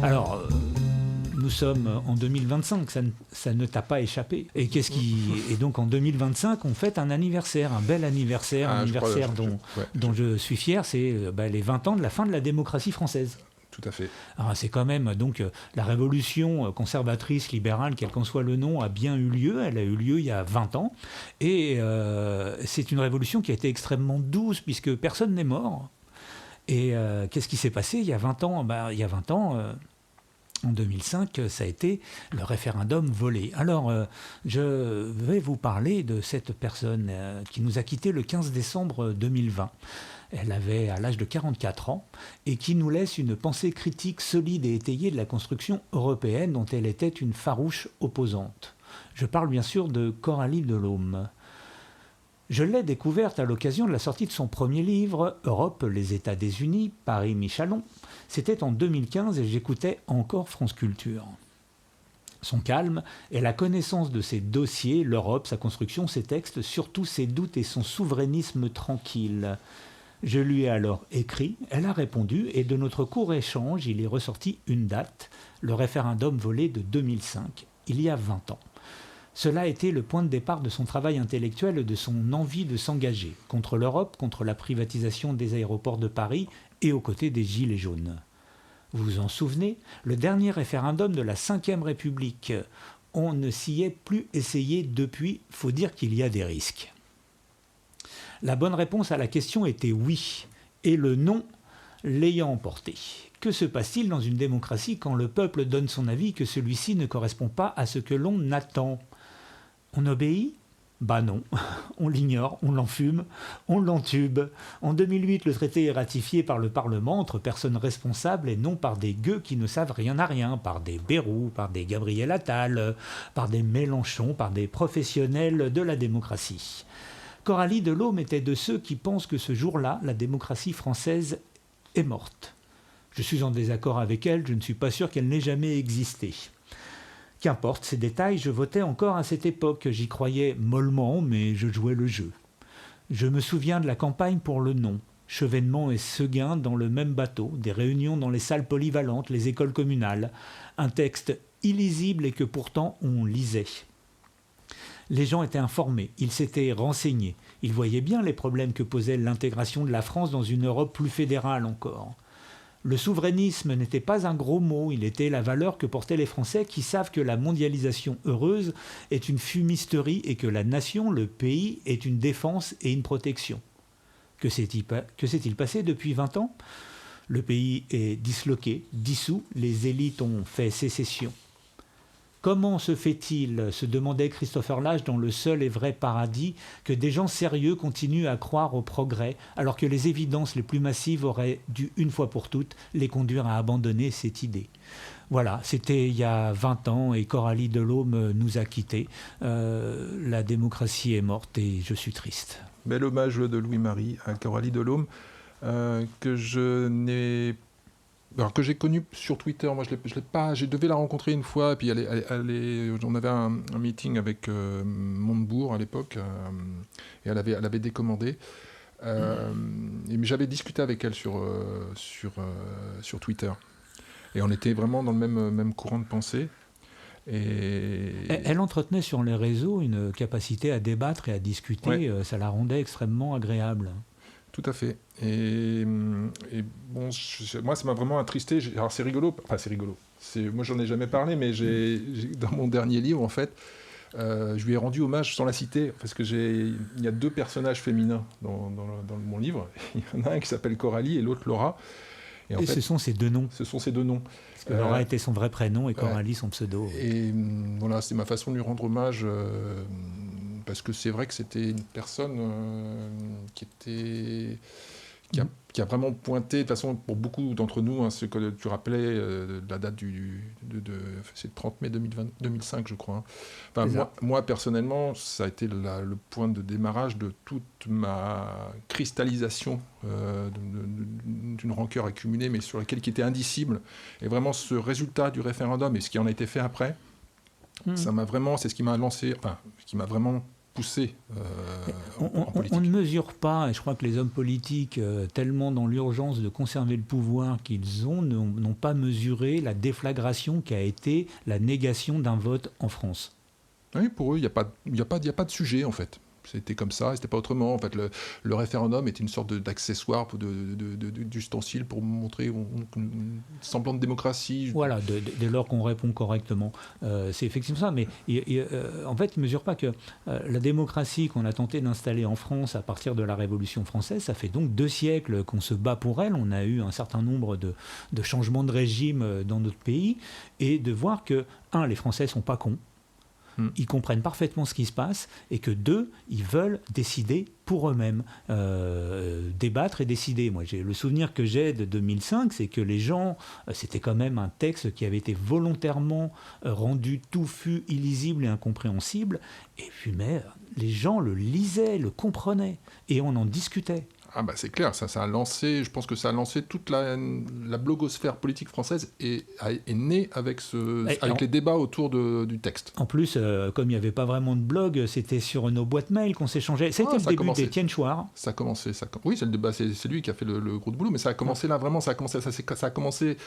Alors, nous sommes en 2025, ça ne t'a pas échappé. Et donc en 2025, on fête un anniversaire, un bel anniversaire, dont je suis fier, c'est les 20 ans de la fin de la démocratie française. Tout à fait. Alors, c'est quand même donc la révolution conservatrice, libérale, quel qu'en soit le nom, a bien eu lieu. Elle a eu lieu il y a 20 ans. Et c'est une révolution qui a été extrêmement douce puisque personne n'est mort. Et qu'est-ce qui s'est passé il y a 20 ans en 2005, ça a été le référendum volé. Alors, je vais vous parler de cette personne qui nous a quittés le 15 décembre 2020. Elle avait à l'âge de 44 ans et qui nous laisse une pensée critique solide et étayée de la construction européenne dont elle était une farouche opposante. Je parle bien sûr de Coralie Delhomme. Je l'ai découverte à l'occasion de la sortie de son premier livre, Europe, les États désunis, Paris-Michalon. C'était en 2015 et j'écoutais encore France Culture. Son calme et la connaissance de ses dossiers, l'Europe, sa construction, ses textes, surtout ses doutes et son souverainisme tranquille. Je lui ai alors écrit, elle a répondu, et de notre court échange, il est ressorti une date, le référendum volé de 2005, il y a 20 ans. Cela a été le point de départ de son travail intellectuel et de son envie de s'engager contre l'Europe, contre la privatisation des aéroports de Paris et aux côtés des Gilets jaunes. Vous vous en souvenez, le dernier référendum de la Ve République. On ne s'y est plus essayé depuis, faut dire qu'il y a des risques. La bonne réponse à la question était oui, et le non l'ayant emporté. Que se passe-t-il dans une démocratie quand le peuple donne son avis que celui-ci ne correspond pas à ce que l'on attend ? On obéit ? Bah non, on l'ignore, on l'enfume, on l'entube. En 2008, le traité est ratifié par le Parlement entre personnes responsables et non par des gueux qui ne savent rien à rien, par des Bayrou, par des Gabriel Attal, par des Mélenchon, par des professionnels de la démocratie. Coralie Delhomme était de ceux qui pensent que ce jour-là, la démocratie française est morte. Je suis en désaccord avec elle, je ne suis pas sûr qu'elle n'ait jamais existé. Qu'importe ces détails, je votais encore à cette époque, j'y croyais mollement, mais je jouais le jeu. Je me souviens de la campagne pour le non. Chevènement et Seguin dans le même bateau, des réunions dans les salles polyvalentes, les écoles communales, un texte illisible et que pourtant on lisait. Les gens étaient informés, ils s'étaient renseignés, ils voyaient bien les problèmes que posait l'intégration de la France dans une Europe plus fédérale encore. Le souverainisme n'était pas un gros mot, il était la valeur que portaient les Français qui savent que la mondialisation heureuse est une fumisterie et que la nation, le pays, est une défense et une protection. Que s'est-il passé depuis 20 ans ? Le pays est disloqué, dissous, les élites ont fait sécession. Comment se fait-il, se demandait Christopher Lasch dans Le seul et vrai paradis, que des gens sérieux continuent à croire au progrès, alors que les évidences les plus massives auraient dû, une fois pour toutes, les conduire à abandonner cette idée. Voilà, c'était il y a 20 ans et Coralie Delhomme nous a quittés. La démocratie est morte et je suis triste. Bel hommage de Louis-Marie à Coralie Delhomme, que j'ai connue sur Twitter. Moi, je l'ai pas. Je devais la rencontrer une fois. Et puis, on avait un meeting avec Montebourg à l'époque, et elle avait décommandé. Et j'avais discuté avec elle sur Twitter. Et on était vraiment dans le même courant de pensée. Et elle entretenait sur les réseaux une capacité à débattre et à discuter. Ouais. Ça la rendait extrêmement agréable. Tout à fait. Et bon, moi, ça m'a vraiment attristé. Alors, c'est rigolo. Enfin, c'est rigolo. Moi, j'en ai jamais parlé, mais dans mon dernier livre, en fait, je lui ai rendu hommage sans la citer, parce que il y a 2 personnages féminins dans mon livre. Il y en a un qui s'appelle Coralie et l'autre Laura. Et en fait, ce sont ces 2 noms. Ce sont ces 2 noms. Parce que Laura était son vrai prénom et Coralie son pseudo. Et voilà, c'est ma façon de lui rendre hommage. Parce que c'est vrai que c'était une personne qui a vraiment pointé, de toute façon, pour beaucoup d'entre nous, ce que tu rappelais, la date c'est le 30 mai 2005, je crois. Enfin, moi, personnellement, ça a été le point de démarrage de toute ma cristallisation d'une rancœur accumulée, mais sur laquelle qui était indicible. Et vraiment, ce résultat du référendum et ce qui en a été fait après, ça m'a vraiment, c'est ce qui m'a lancé, enfin, ce qui m'a vraiment poussé en politique. On ne mesure pas, et je crois que les hommes politiques, tellement dans l'urgence de conserver le pouvoir qu'ils ont, n'ont pas mesuré la déflagration qu'a été la négation d'un vote en France. Oui, pour eux, il n'y a pas de sujet, en fait. C'était comme ça, c'était pas autrement. En fait, le référendum était une sorte d'accessoire, d'ustensile pour montrer une semblant de démocratie. Voilà, dès lors qu'on répond correctement. C'est effectivement ça, mais en fait, ils ne mesurent pas que la démocratie qu'on a tenté d'installer en France à partir de la Révolution française, ça fait donc 2 siècles qu'on se bat pour elle. On a eu un certain nombre de changements de régime dans notre pays, et de voir que, les Français ne sont pas cons. ils comprennent parfaitement ce qui se passe et que 2, ils veulent décider pour eux-mêmes, débattre et décider. Moi, le souvenir que j'ai de 2005, c'est que les gens, c'était quand même un texte qui avait été volontairement rendu touffu, illisible et incompréhensible, et puis mais les gens le lisaient, le comprenaient, et on en discutait. Ah bah c'est clair, ça a lancé, je pense que ça a lancé toute la blogosphère politique française et est née avec les débats autour du texte. En plus, comme il n'y avait pas vraiment de blog, c'était sur nos boîtes mail qu'on s'échangeait. C'était le début d'Étienne Chouard. Ça a commencé, oui, c'est le débat, c'est lui qui a fait le gros boulot, mais ça a commencé là, vraiment, ça a commencé.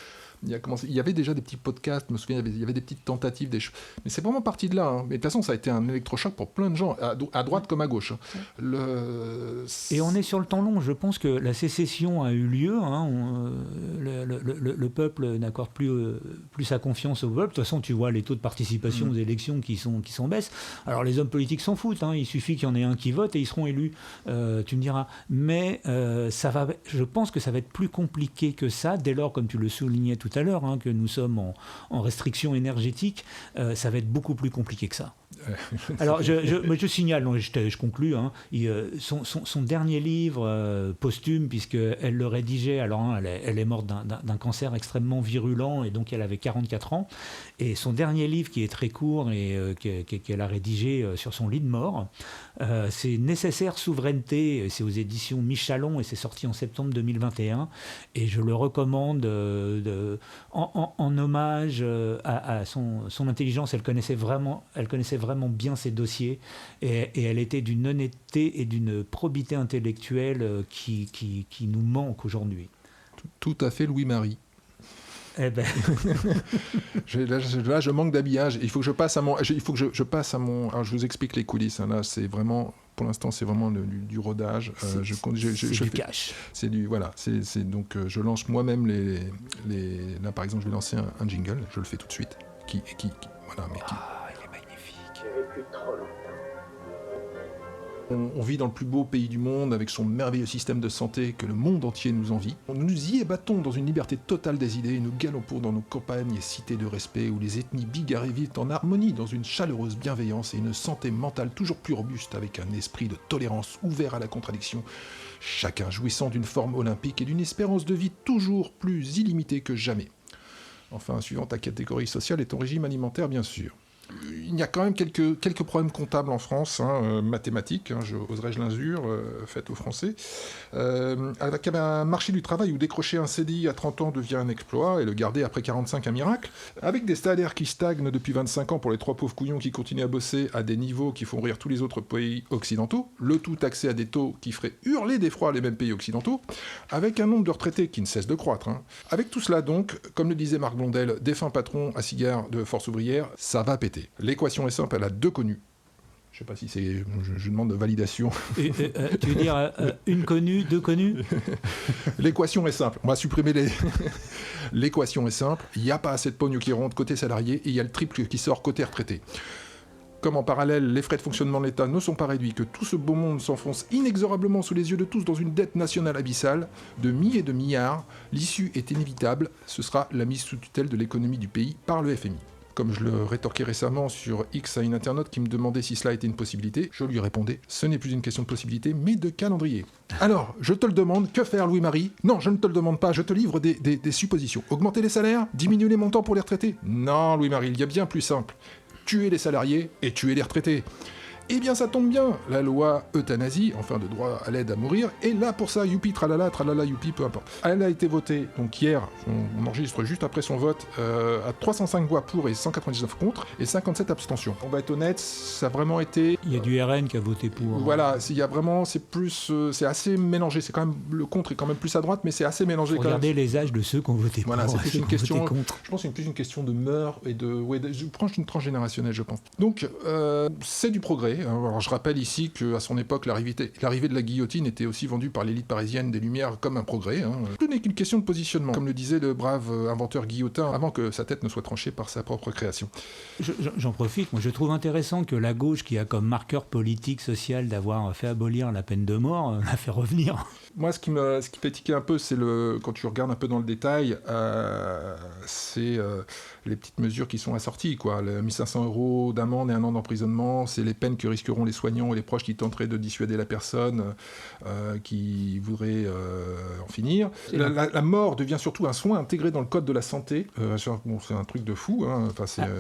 Il y avait déjà des petits podcasts, je me souviens, il y avait des petites tentatives, des choses. Mais c'est vraiment parti de là. Hein. Mais de toute façon, ça a été un électrochoc pour plein de gens, à droite comme à gauche. Et on est sur le temps long. Je pense que la sécession a eu lieu. Hein. Le peuple n'accorde plus sa confiance au peuple. De toute façon, tu vois les taux de participation aux élections qui sont baisse. Alors les hommes politiques s'en foutent. Hein. Il suffit qu'il y en ait un qui vote et ils seront élus. Tu me diras. Mais je pense que ça va être plus compliqué que ça, dès lors, comme tu le soulignais tout à l'heure, hein, que nous sommes en restriction énergétique, ça va être beaucoup plus compliqué que ça. Alors, je signale, je conclus, hein, son dernier livre posthume, puisqu'elle le rédigeait, alors hein, elle est morte d'un cancer extrêmement virulent, et donc elle avait 44 ans, et son dernier livre, qui est très court et qu'elle a rédigé sur son lit de mort, c'est Nécessaire souveraineté, c'est aux éditions Michalon, et c'est sorti en septembre 2021, et je le recommande en hommage à son intelligence. Elle connaissait vraiment bien ses dossiers, et elle était d'une honnêteté et d'une probité intellectuelle qui nous manque aujourd'hui. Tout à fait, Louis-Marie. Eh ben. Là, je manque d'habillage. Il faut que je passe à mon. Alors, je vous explique les coulisses. Hein. Là, c'est vraiment. Pour l'instant, c'est vraiment du rodage. C'est du cash. C'est du voilà. C'est donc je lance moi-même les. Là, par exemple, je vais lancer un jingle. Je le fais tout de suite. Voilà, mais qui. Il est magnifique. Depuis trop longtemps. On vit dans le plus beau pays du monde, avec son merveilleux système de santé que le monde entier nous envie. Nous nous y ébattons dans une liberté totale des idées, et nous galopons dans nos campagnes et cités de respect, où les ethnies bigarrées vivent en harmonie dans une chaleureuse bienveillance et une santé mentale toujours plus robuste, avec un esprit de tolérance ouvert à la contradiction, chacun jouissant d'une forme olympique et d'une espérance de vie toujours plus illimitée que jamais. Enfin, suivant ta catégorie sociale et ton régime alimentaire, bien sûr. Il y a quand même quelques problèmes comptables en France, hein, mathématiques, hein, oserais-je l'injure, faite aux Français. Avec un marché du travail où décrocher un CDI à 30 ans devient un exploit et le garder après 45 un miracle. Avec des salaires qui stagnent depuis 25 ans pour les 3 pauvres couillons qui continuent à bosser à des niveaux qui font rire tous les autres pays occidentaux. Le tout taxé à des taux qui feraient hurler d'effroi les mêmes pays occidentaux. Avec un nombre de retraités qui ne cesse de croître. Hein. Avec tout cela donc, comme le disait Marc Blondel, défunt patron à cigare de Force ouvrière, ça va péter. L'équation est simple, elle a 2 connues. Je ne sais pas si c'est... Je demande de validation. Tu veux dire une connue, 2 connues? L'équation est simple. On va supprimer les... L'équation est simple. Il n'y a pas assez de pognon qui rentre côté salarié et il y a le triple qui sort côté retraité. Comme en parallèle, les frais de fonctionnement de l'État ne sont pas réduits, que tout ce beau monde s'enfonce inexorablement sous les yeux de tous dans une dette nationale abyssale de milliers de milliards, l'issue est inévitable. Ce sera la mise sous tutelle de l'économie du pays par le FMI. Comme je le rétorquais récemment sur X à une internaute qui me demandait si cela était une possibilité, je lui répondais, ce n'est plus une question de possibilité, mais de calendrier. Alors, je te le demande, que faire Louis-Marie? Non, je ne te le demande pas, je te livre des suppositions. Augmenter les salaires? Diminuer les montants pour les retraités? Non Louis-Marie, il y a bien plus simple. Tuer les salariés et tuer les retraités. Eh bien ça tombe bien, la loi euthanasie, enfin de droit à l'aide à mourir, est là pour ça, youpi, tralala, youpi, peu importe. Elle a été votée, donc hier, on enregistre juste après son vote, à 305 voix pour et 199 contre, et 57 abstentions. On va être honnête, ça a vraiment été... Il y a du RN qui a voté pour... Voilà, il y a vraiment, c'est plus, c'est assez mélangé, c'est quand même, le contre est quand même plus à droite, mais c'est assez mélangé. Regardez les âges de ceux qui ont voté pour. Voilà, c'est plus une question, je pense que c'est plus une question de mœurs et de... Ouais, je prends une tranche générationnelle, je pense. Donc, c'est du progrès. progrès. Alors, je rappelle ici qu'à son époque, l'arrivée de la guillotine était aussi vendue par l'élite parisienne des Lumières comme un progrès. Tout n'est qu'une question de positionnement, comme le disait le brave inventeur Guillotin, avant que sa tête ne soit tranchée par sa propre création. J'en profite, moi je trouve intéressant que la gauche, qui a comme marqueur politique, social d'avoir fait abolir la peine de mort, l'a fait revenir. Moi, ce qui fait tiquer un peu, c'est quand tu regardes un peu dans le détail, c'est les petites mesures qui sont assorties, quoi. Les 1 500 € d'amende et 1 an d'emprisonnement, c'est les peines que risqueront les soignants et les proches qui tenteraient de dissuader la personne qui voudrait en finir. La mort devient surtout un soin intégré dans le code de la santé. C'est un truc de fou.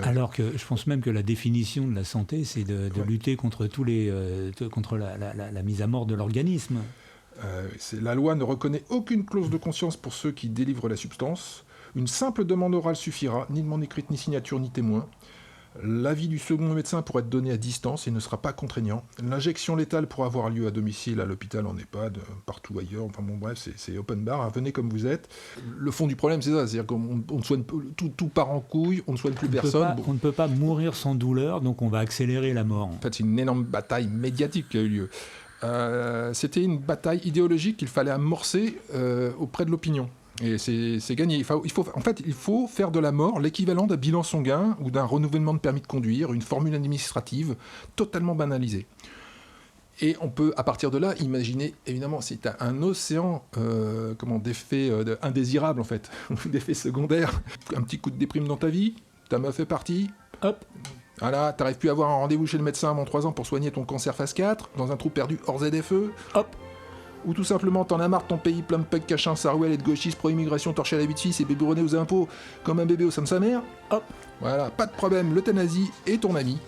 Alors que je pense même que la définition de la santé, c'est de lutter contre contre la mise à mort de l'organisme. La loi ne reconnaît aucune clause de conscience pour ceux qui délivrent la substance. Une simple demande orale suffira, ni demande écrite, ni signature, ni témoin. L'avis du second médecin pourra être donné à distance et ne sera pas contraignant. L'injection létale pourra avoir lieu à domicile, à l'hôpital, en EHPAD, partout ailleurs. Enfin bon, bref, c'est open bar, venez comme vous êtes. Le fond du problème, c'est ça, c'est-à-dire qu'on soigne tout part en couille, on ne soigne plus personne. On ne peut pas mourir sans douleur, donc on va accélérer la mort. En fait, c'est une énorme bataille médiatique qui a eu lieu. C'était une bataille idéologique qu'il fallait amorcer auprès de l'opinion. Et c'est gagné. Il faut faire de la mort l'équivalent d'un bilan sanguin ou d'un renouvellement de permis de conduire, une formule administrative totalement banalisée. Et on peut, à partir de là, imaginer, évidemment, c'est un océan d'effets indésirables, en fait, d'effets secondaires. Un petit coup de déprime dans ta vie, ta meuf est partie, hop. Voilà, t'arrives plus à avoir un rendez-vous chez le médecin avant 3 ans pour soigner ton cancer phase 4, dans un trou perdu hors ZFE, hop. Ou tout simplement, t'en as marre de ton pays plein de pecs, cachins, sarouel et de gauchistes pro-immigration, torché à la vie de fils et bébouronné aux impôts comme un bébé au sein de sa mère, hop. Voilà, pas de problème, l'euthanasie est ton ami.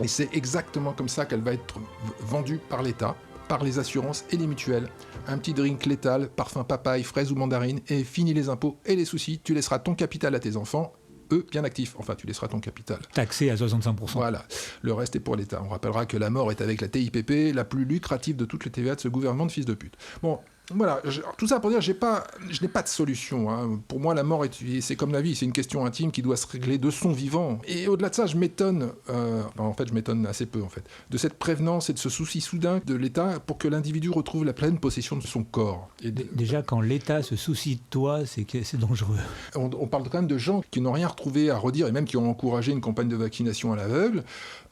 Et c'est exactement comme ça qu'elle va être vendue par l'État, par les assurances et les mutuelles. Un petit drink létal, parfum papaye, fraise ou mandarine, et fini les impôts et les soucis, tu laisseras ton capital à tes enfants, eux, bien actifs. Enfin, tu laisseras ton capital. Taxé à 65%. Voilà. Le reste est pour l'État. On rappellera que la mort est avec la TIPP, la plus lucrative de toutes les TVA de ce gouvernement de fils de pute. Bon, voilà. Tout ça pour dire, je n'ai pas de solution. Pour moi, la mort, c'est comme la vie. C'est une question intime qui doit se régler de son vivant. Et au-delà de ça, je m'étonne, je m'étonne assez peu, en fait, de cette prévenance et de ce souci soudain de l'État pour que l'individu retrouve la pleine possession de son corps. Déjà, quand l'État se soucie de toi, c'est dangereux. On parle quand même de gens qui n'ont rien retrouvé à redire et même qui ont encouragé une campagne de vaccination à l'aveugle,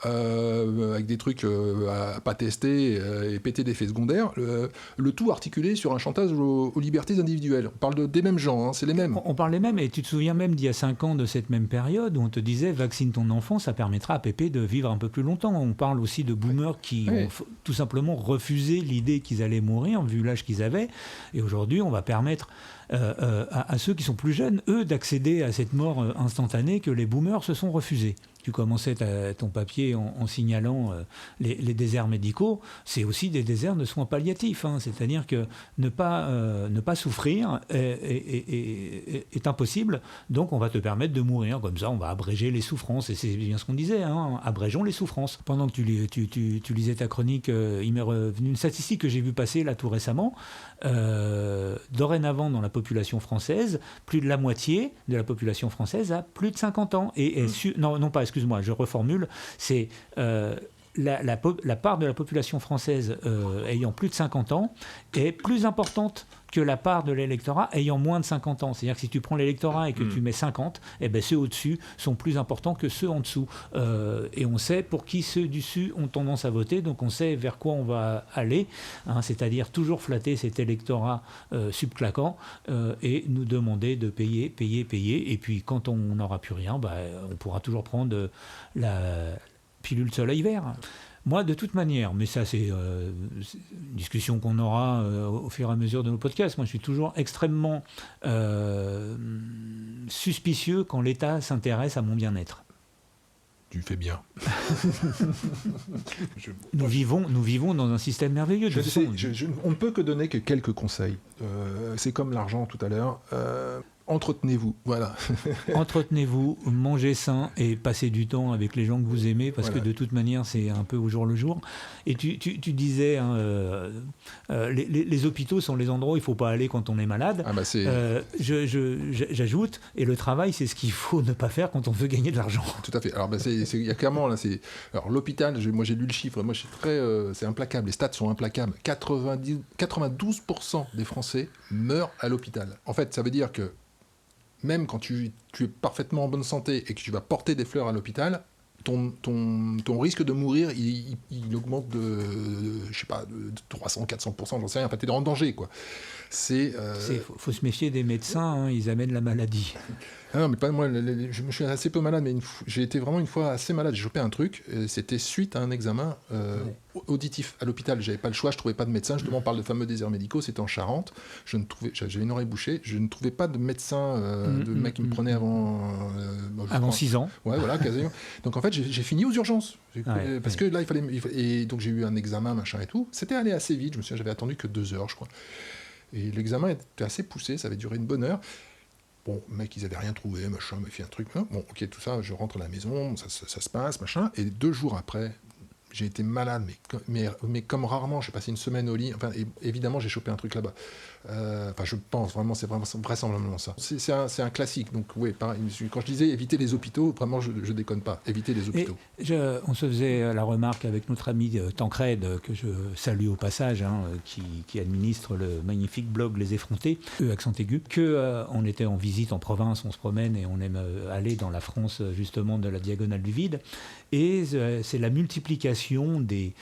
avec des trucs à pas tester et péter d'effets secondaires, le tout articulé sur un chantage aux libertés individuelles. On parle des mêmes gens, c'est les mêmes. On parle les mêmes, et tu te souviens même d'il y a 5 ans de cette même période où on te disait vaccine ton enfant, ça permettra à Pépé de vivre un peu plus longtemps. On parle aussi de boomers qui ont tout simplement refusé l'idée qu'ils allaient mourir vu l'âge qu'ils avaient, et aujourd'hui on va permettre à ceux qui sont plus jeunes, eux, d'accéder à cette mort instantanée que les boomers se sont refusés. Tu commençais ton papier en signalant les déserts médicaux, c'est aussi des déserts de soins palliatifs, c'est-à-dire que ne pas souffrir est impossible, donc on va te permettre de mourir, comme ça on va abréger les souffrances, et c'est bien ce qu'on disait, abrégeons les souffrances. Pendant que tu lisais ta chronique, il m'est revenu une statistique que j'ai vue passer là tout récemment. Dorénavant dans la population française, plus de la moitié de la population française a plus de 50 ans. Excuse-moi, je reformule, c'est la part de la population française ayant plus de 50 ans est plus importante que la part de l'électorat ayant moins de 50 ans. C'est-à-dire que si tu prends l'électorat et que tu mets 50, ceux au-dessus sont plus importants que ceux en dessous. Et on sait pour qui ceux du dessus ont tendance à voter, donc on sait vers quoi on va aller, c'est-à-dire toujours flatter cet électorat subclaquant et nous demander de payer. Et puis quand on n'aura plus rien, on pourra toujours prendre la pilule soleil vert. Moi, de toute manière, mais ça c'est une discussion qu'on aura au fur et à mesure de nos podcasts, moi je suis toujours extrêmement suspicieux quand l'État s'intéresse à mon bien-être. Tu fais bien. Nous vivons dans un système merveilleux. On ne peut que donner que quelques conseils. C'est comme l'argent tout à l'heure. Entretenez-vous, voilà. Entretenez-vous, mangez sain et passez du temps avec les gens que vous aimez, parce que de toute manière, c'est un peu au jour le jour. Et tu disais, les hôpitaux sont les endroits où il ne faut pas aller quand on est malade. J'ajoute, et le travail, c'est ce qu'il faut ne pas faire quand on veut gagner de l'argent. Tout à fait. Alors, il y a clairement, là, alors l'hôpital, moi j'ai lu le chiffre, moi je suis c'est implacable, les stats sont implacables. 92% des Français meurent à l'hôpital. En fait, ça veut dire que même quand tu es parfaitement en bonne santé et que tu vas porter des fleurs à l'hôpital, ton risque de mourir, il augmente de 300, 400%, j'en sais rien. Enfin, tu es en danger, quoi. Faut se méfier des médecins, ils amènent la maladie. Ah non, mais pas moi. Je me suis assez peu malade, mais j'ai été vraiment une fois assez malade. J'ai chopé un truc. C'était suite à un examen auditif à l'hôpital. J'avais pas le choix. Je trouvais pas de médecin. Justement, on parle de fameux déserts médicaux. C'était en Charente. J'avais une oreille bouchée. Je ne trouvais pas de médecin, de mec qui me prenait avant 6 ans. Ouais, voilà, quasiment. Donc en fait, j'ai fini aux urgences parce que là, il fallait. Et donc j'ai eu un examen, machin et tout. C'était allé assez vite. Je me souviens, j'avais attendu que 2 heures, je crois. Et l'examen était assez poussé. Ça avait duré une bonne heure. Bon, mec, ils avaient rien trouvé, machin, m'a fait un truc. Bon, ok, tout ça, je rentre à la maison, ça se passe, machin. Et 2 jours après, j'ai été malade, mais comme rarement. J'ai passé une semaine au lit. Enfin, évidemment, j'ai chopé un truc là-bas. Je pense vraiment, c'est vraisemblablement ça. C'est un classique. Donc, oui, pareil, quand je disais éviter les hôpitaux, vraiment, je déconne pas. Éviter les hôpitaux. On se faisait la remarque avec notre ami Tancred, que je salue au passage, qui administre le magnifique blog Les Effrontés, accent aigu, qu'on était en visite en province, on se promène et on aime aller dans la France, justement, de la diagonale du vide. Et c'est la multiplication des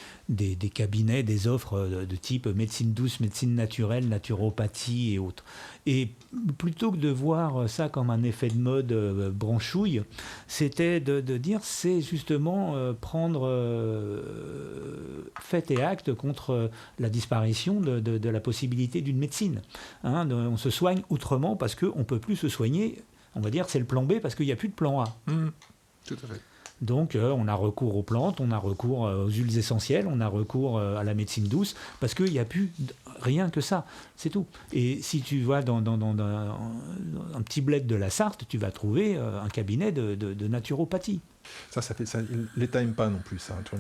cabinets, des offres de type médecine douce, médecine naturelle, naturopathie et autres. Et plutôt que de voir ça comme un effet de mode branchouille, c'était de dire c'est justement prendre fait et acte contre la disparition de la possibilité d'une médecine. On se soigne autrement parce qu'on ne peut plus se soigner. On va dire c'est le plan B parce qu'il n'y a plus de plan A. Tout à fait. Donc on a recours aux plantes, on a recours aux huiles essentielles, on a recours à la médecine douce, parce qu'il n'y a plus rien que ça, c'est tout. Et si tu vas dans un petit bled de la Sarthe, tu vas trouver un cabinet de naturopathie. Ça fait ça. L'État n'aime pas non plus ça. Mais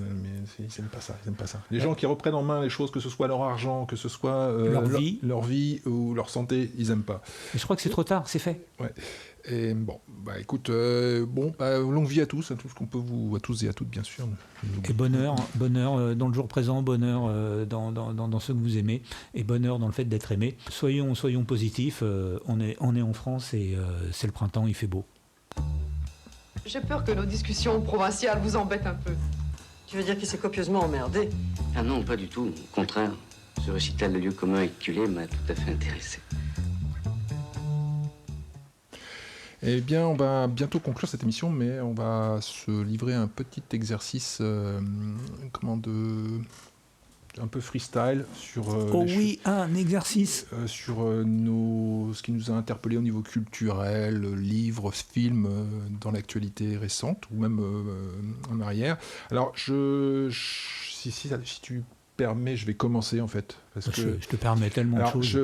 ils n'aiment pas ça. Les gens qui reprennent en main les choses, que ce soit leur argent, que ce soit leur vie ou leur santé, ils n'aiment pas. Mais je crois que c'est trop tard, c'est fait. Ouais. Et bon, écoute, longue vie à tous, tout ce qu'on peut à tous et à toutes, bien sûr. Et bonheur dans le jour présent, bonheur dans ce que vous aimez, et bonheur dans le fait d'être aimé. Soyons positifs, on est en France et c'est le printemps, il fait beau. J'ai peur que nos discussions provinciales vous embêtent un peu. Tu veux dire qu'il s'est copieusement emmerdé? Ah non, pas du tout. Au contraire, ce récital de lieux communs éculés m'a tout à fait intéressé. Eh bien, on va bientôt conclure cette émission, mais on va se livrer un petit exercice un peu freestyle sur un exercice sur ce qui nous a interpellé au niveau culturel, livres, films dans l'actualité récente ou même en arrière. Alors, si tu permets, je vais commencer en fait. Parce que je te permets tellement de choses.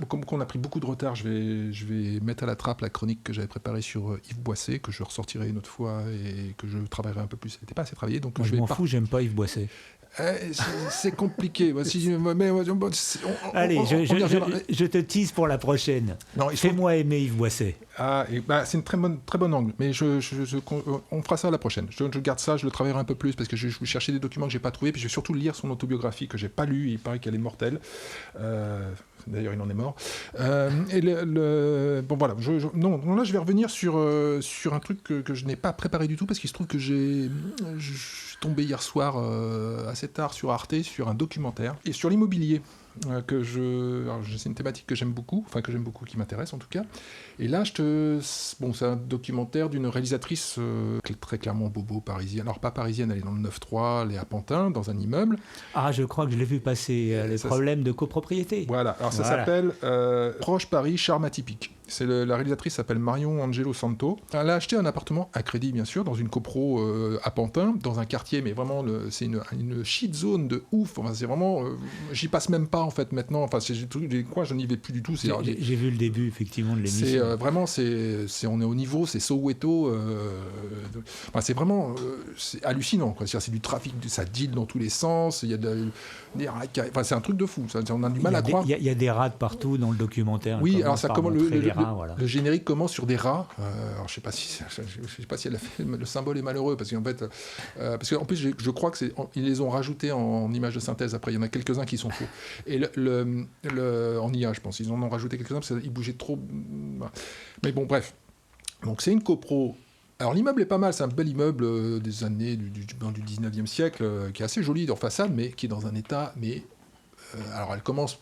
Comme on a pris beaucoup de retard, je vais mettre à la trappe la chronique que j'avais préparée sur Yves Boisset, que je ressortirai une autre fois et que je travaillerai un peu plus. Elle n'était pas assez travaillée, donc moi, je m'en fous, j'aime pas Yves Boisset. C'est compliqué. Allez, je te tease pour la prochaine. Fais-moi aimer Yves Boisset. C'est une très bonne angle, mais on fera ça à la prochaine. Je garde ça, je le travaillerai un peu plus parce que je vais chercher des documents que j'ai pas trouvés, puis je vais surtout lire son autobiographie que j'ai pas lue. Il paraît qu'elle est mortelle. D'ailleurs, il en est mort. Bon voilà. Là, je vais revenir sur un truc que je n'ai pas préparé du tout parce qu'il se trouve que je suis tombé hier soir assez tard sur Arte sur un documentaire et sur l'immobilier. C'est une thématique que j'aime beaucoup, qui m'intéresse en tout cas. Et là, c'est un documentaire d'une réalisatrice très clairement bobo parisienne. Alors pas parisienne, elle est dans le 9-3, elle est à Pantin, dans un immeuble. Ah, je crois que je l'ai vu passer, les problèmes de copropriété. Voilà, alors ça s'appelle Proche Paris, charme atypique. La réalisatrice s'appelle Marion Angelo Santo. Elle a acheté un appartement à crédit, bien sûr, dans une copro à Pantin, dans un quartier, mais vraiment, c'est une shit zone de ouf. Enfin, c'est vraiment... j'y passe même pas, en fait, maintenant. Enfin, je n'y vais plus du tout. J'ai vu le début, effectivement, de l'émission. C'est vraiment... on est au niveau, c'est Soweto. C'est vraiment... c'est hallucinant, quoi. C'est du trafic, ça deal dans tous les sens. Il y a des racailles. Enfin, c'est un truc de fou. On a du mal à croire. Il y a des rats partout dans le documentaire. Oui, alors ça commence... Voilà. Le générique commence sur des rats. Alors je sais pas si elle a fait, le symbole est malheureux parce qu'en fait, parce qu'en plus je crois que ils les ont rajoutés en image de synthèse. Après, il y en a quelques-uns qui sont faux. Et en IA, je pense, ils en ont rajouté quelques-uns parce qu'ils bougeaient trop. Mais bon, bref. Donc c'est une copro. Alors l'immeuble est pas mal, c'est un bel immeuble des années du 19e siècle qui est assez joli en façade, mais qui est dans un état. Mais alors elle commence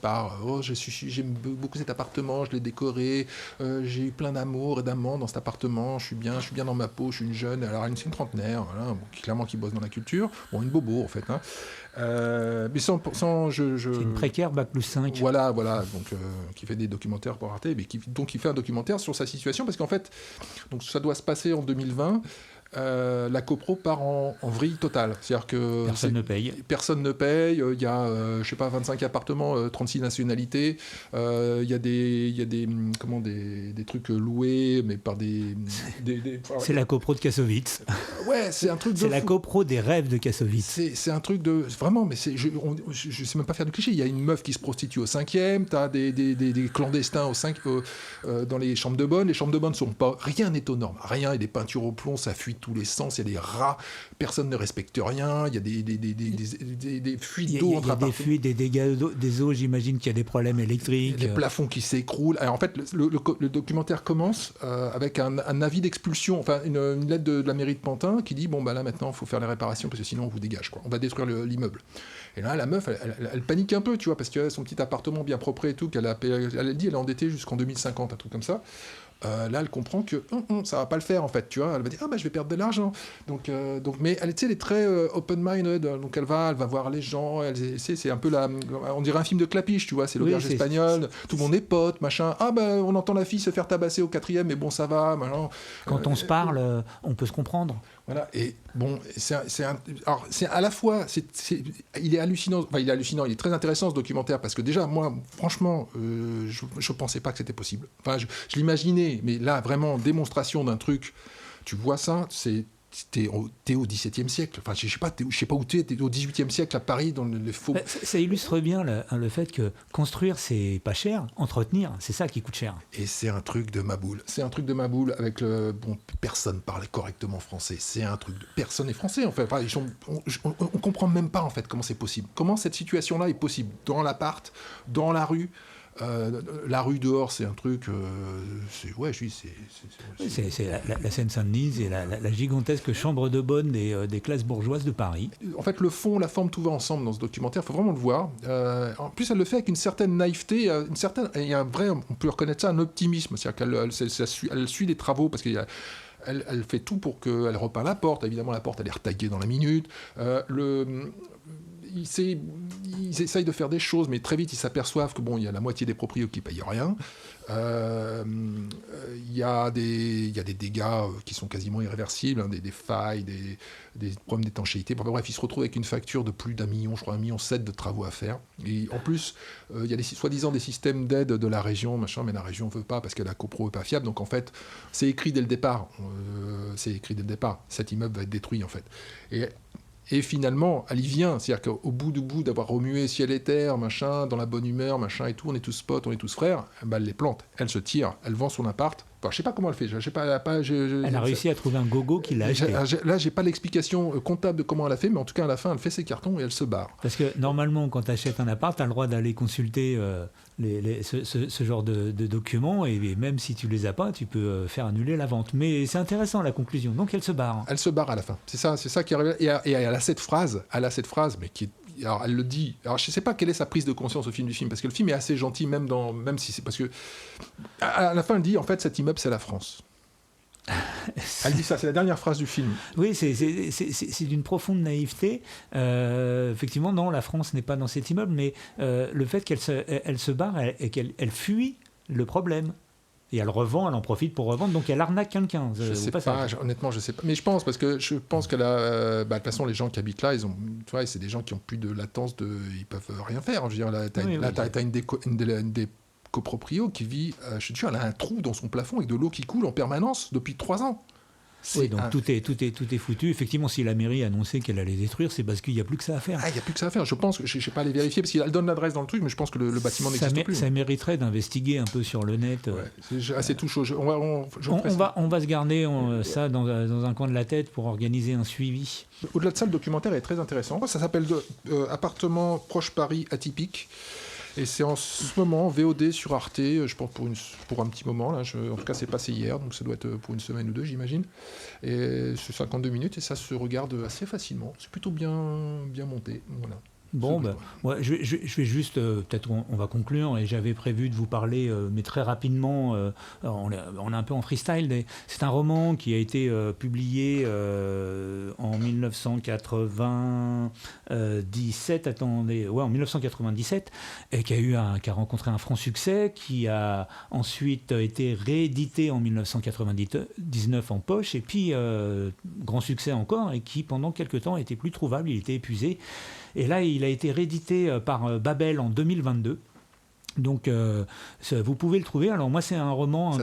par j'aime beaucoup cet appartement, je l'ai décoré, j'ai eu plein d'amour et d'amants dans cet appartement, je suis bien dans ma peau, je suis une jeune, alors c'est une trentenaire, voilà, clairement qui bosse dans la culture, une bobo en fait, hein. Mais 100%, c'est une précaire bac+5. Voilà, donc qui fait des documentaires pour Arte, mais qui fait un documentaire sur sa situation parce qu'en fait, donc ça doit se passer en 2020. La copro part en vrille totale. C'est-à-dire que personne ne paye. Il y a, 25 appartements, 36 nationalités. Il y a des trucs loués, mais par des c'est la copro de Kassovitz. Ouais, c'est un truc. C'est la copro des rêves de Kassovitz. C'est un truc de vraiment, mais je sais même pas faire du cliché. Il y a une meuf qui se prostitue au 5e. T'as des clandestins dans les chambres de bonne. Les chambres de bonne sont pas. Rien n'est aux normes. Rien. Il y a des peintures au plomb, ça fuit tous les sens, il y a des rats, personne ne respecte rien, il y a des fuites d'eau entre appartements. Il y a des fuites, des dégâts des eaux, j'imagine qu'il y a des problèmes électriques. Les plafonds qui s'écroulent. Alors en fait, le documentaire commence avec un avis d'expulsion, enfin une lettre de la mairie de Pantin qui dit bon bah là maintenant il faut faire les réparations parce que sinon on vous dégage, quoi. On va détruire l'immeuble. Et là la meuf elle panique un peu, tu vois, parce qu'elle a son petit appartement bien propre et tout, elle a dit elle est endettée jusqu'en 2050, un truc comme ça. Là, elle comprend que ça va pas le faire en fait, tu vois. Elle va dire je vais perdre de l'argent. Donc, mais elle est très open-minded. Donc elle va voir les gens. C'est un peu on dirait un film de Clapiche, tu vois. C'est l'auberge espagnole. Tout le monde est pote, machin. On entend la fille se faire tabasser au 4e, mais bon, ça va. Machin. Quand on se parle, on peut se comprendre. Voilà. Et bon, c'est à la fois, il est hallucinant. Enfin, il est hallucinant. Il est très intéressant ce documentaire parce que déjà, moi, franchement, je pensais pas que c'était possible. Enfin, je l'imaginais. Mais là, vraiment, démonstration d'un truc, tu vois ça, t'es au XVIIe siècle. Enfin, je sais pas où t'es au XVIIIe siècle à Paris, dans les faux... Ça illustre bien le fait que construire, c'est pas cher, entretenir, c'est ça qui coûte cher. Et c'est un truc de maboule. C'est un truc de maboule avec personne parlait correctement français. C'est un truc de... Personne n'est français, en fait. Enfin, on comprend même pas, en fait, comment c'est possible. Comment cette situation-là est possible. Dans l'appart, dans la rue... la rue dehors, c'est un truc. C'est la Seine-Saint-Denis et la gigantesque chambre de bonne des classes bourgeoises de Paris. En fait, le fond, la forme, tout va ensemble dans ce documentaire. Il faut vraiment le voir. En plus, elle le fait avec une certaine naïveté, il y a un vrai, on peut reconnaître ça, un optimisme. C'est-à-dire qu'elle suit les travaux parce qu'il y a. Elle fait tout pour qu'elle repeint la porte. Évidemment, la porte, elle est retaillée dans la minute. Ils essayent de faire des choses, mais très vite, ils s'aperçoivent que il y a la moitié des propriétaires qui ne payent rien. Il y a des dégâts qui sont quasiment irréversibles, hein, des failles, des problèmes d'étanchéité. Bref, ils se retrouvent avec une facture de plus d'1 million, je crois 1,7 million de travaux à faire. Et en plus, il y a soi-disant des systèmes d'aide de la région, machin, mais la région ne veut pas parce que la copro n'est pas fiable. Donc en fait, c'est écrit dès le départ. Cet immeuble va être détruit en fait. Et finalement, elle y vient. C'est-à-dire qu'au bout d'avoir remué ciel et terre, machin, dans la bonne humeur, machin et tout, on est tous potes, on est tous frères, elle les plante. Elle se tire, elle vend son appart. Enfin, je sais pas comment elle fait. Elle a réussi à trouver un gogo qui l'a acheté. Là, j'ai pas l'explication comptable de comment elle a fait, mais en tout cas, à la fin, elle fait ses cartons et elle se barre. Parce que normalement, quand tu achètes un appart, tu as le droit d'aller consulter ce genre de documents, et même si tu les as pas, tu peux faire annuler la vente. Mais c'est intéressant la conclusion. Donc elle se barre. Elle se barre à la fin. C'est ça qui arrive. Et elle a cette phrase, mais qui est... Alors elle le dit. Alors je sais pas quelle est sa prise de conscience au film parce que le film est assez gentil même si c'est parce que à la fin elle dit en fait cet immeuble c'est la France. Elle dit ça, c'est la dernière phrase du film. Oui, c'est d'une profonde naïveté. Effectivement, non, la France n'est pas dans cet immeuble, mais le fait qu'elle se barre et qu'elle fuit le problème. et elle revend, elle en profite pour revendre, donc elle arnaque quelqu'un. Honnêtement, je sais pas. Mais je pense qu'elle a... de toute façon, les gens qui habitent là, c'est des gens qui ont plus de latence, ils peuvent rien faire. Je veux dire, là, t'as une des coproprios qui vit, je suis sûr, elle a un trou dans son plafond avec de l'eau qui coule en permanence depuis 3 ans. Oui, donc tout est foutu. Effectivement, si la mairie a annoncé qu'elle allait détruire, c'est parce qu'il n'y a plus que ça à faire. Il n'y a plus que ça à faire. Je pense que je ne sais pas aller vérifier, parce qu'elle donne l'adresse dans le truc, mais je pense que le bâtiment n'existe plus. Ça mériterait d'investiguer un peu sur le net. C'est assez tout chaud. On va se garder ça dans un coin de la tête pour organiser un suivi. Au-delà de ça, le documentaire est très intéressant. Ça s'appelle Appartement proche Paris atypique. Et c'est en ce moment VOD sur Arte, je pense pour un petit moment. Là, en tout cas, c'est passé hier, donc ça doit être pour une semaine ou deux, j'imagine. Et c'est 52 minutes et ça se regarde assez facilement. C'est plutôt bien monté. Voilà. Bon, je vais juste, peut-être on va conclure, et j'avais prévu de vous parler, mais très rapidement, on est un peu en freestyle, c'est un roman qui a été publié en 1997, en 1997, et qui a rencontré un franc succès, qui a ensuite été réédité en 1999 en poche, et puis grand succès encore, et qui pendant quelques temps était plus trouvable, il était épuisé. Et là, il a été réédité par Babel en 2022. Donc, vous pouvez le trouver. Alors, moi, c'est un roman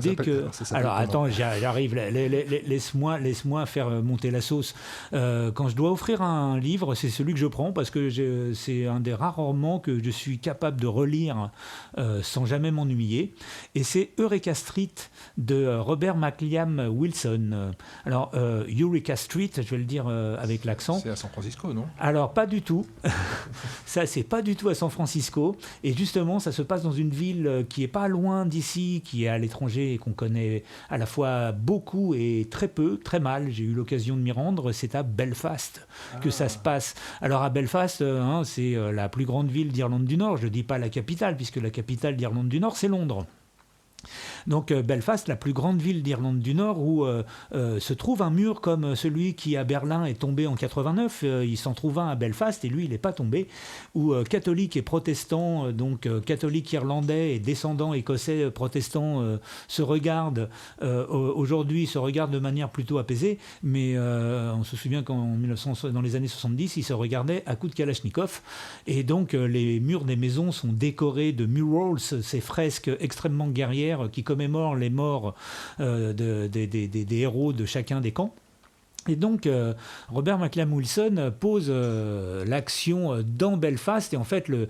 Alors, attends, j'arrive. Laisse-moi faire monter la sauce. Quand je dois offrir un livre, c'est celui que je prends parce que c'est un des rares romans que je suis capable de relire sans jamais m'ennuyer. Et c'est Eureka Street de Robert McLiam Wilson. Alors, Eureka Street, je vais le dire avec l'accent. C'est à San Francisco, non ? Alors, pas du tout. Ça, c'est pas du tout à San Francisco. Et justement, ça se passe dans une ville qui est pas loin d'ici, qui est à l'étranger et qu'on connaît à la fois beaucoup et très peu, très mal. J'ai eu l'occasion de m'y rendre. C'est à Belfast que ça se passe. Alors à Belfast, c'est la plus grande ville d'Irlande du Nord. Je ne dis pas la capitale, puisque la capitale d'Irlande du Nord, c'est Londres. Donc Belfast, la plus grande ville d'Irlande du Nord, où se trouve un mur comme celui qui à Berlin est tombé en 89. Il s'en trouve un à Belfast et lui il n'est pas tombé. Où catholiques et protestants, donc catholiques irlandais et descendants écossais protestants se regardent aujourd'hui, se regardent de manière plutôt apaisée, mais on se souvient qu'en dans les années 70, ils se regardaient à coups de Kalachnikov. Et donc les murs des maisons sont décorés de murals, ces fresques extrêmement guerrières qui commémorent les morts des héros de chacun des camps. Et donc, Robert McLiam Wilson pose l'action dans Belfast, et en fait, le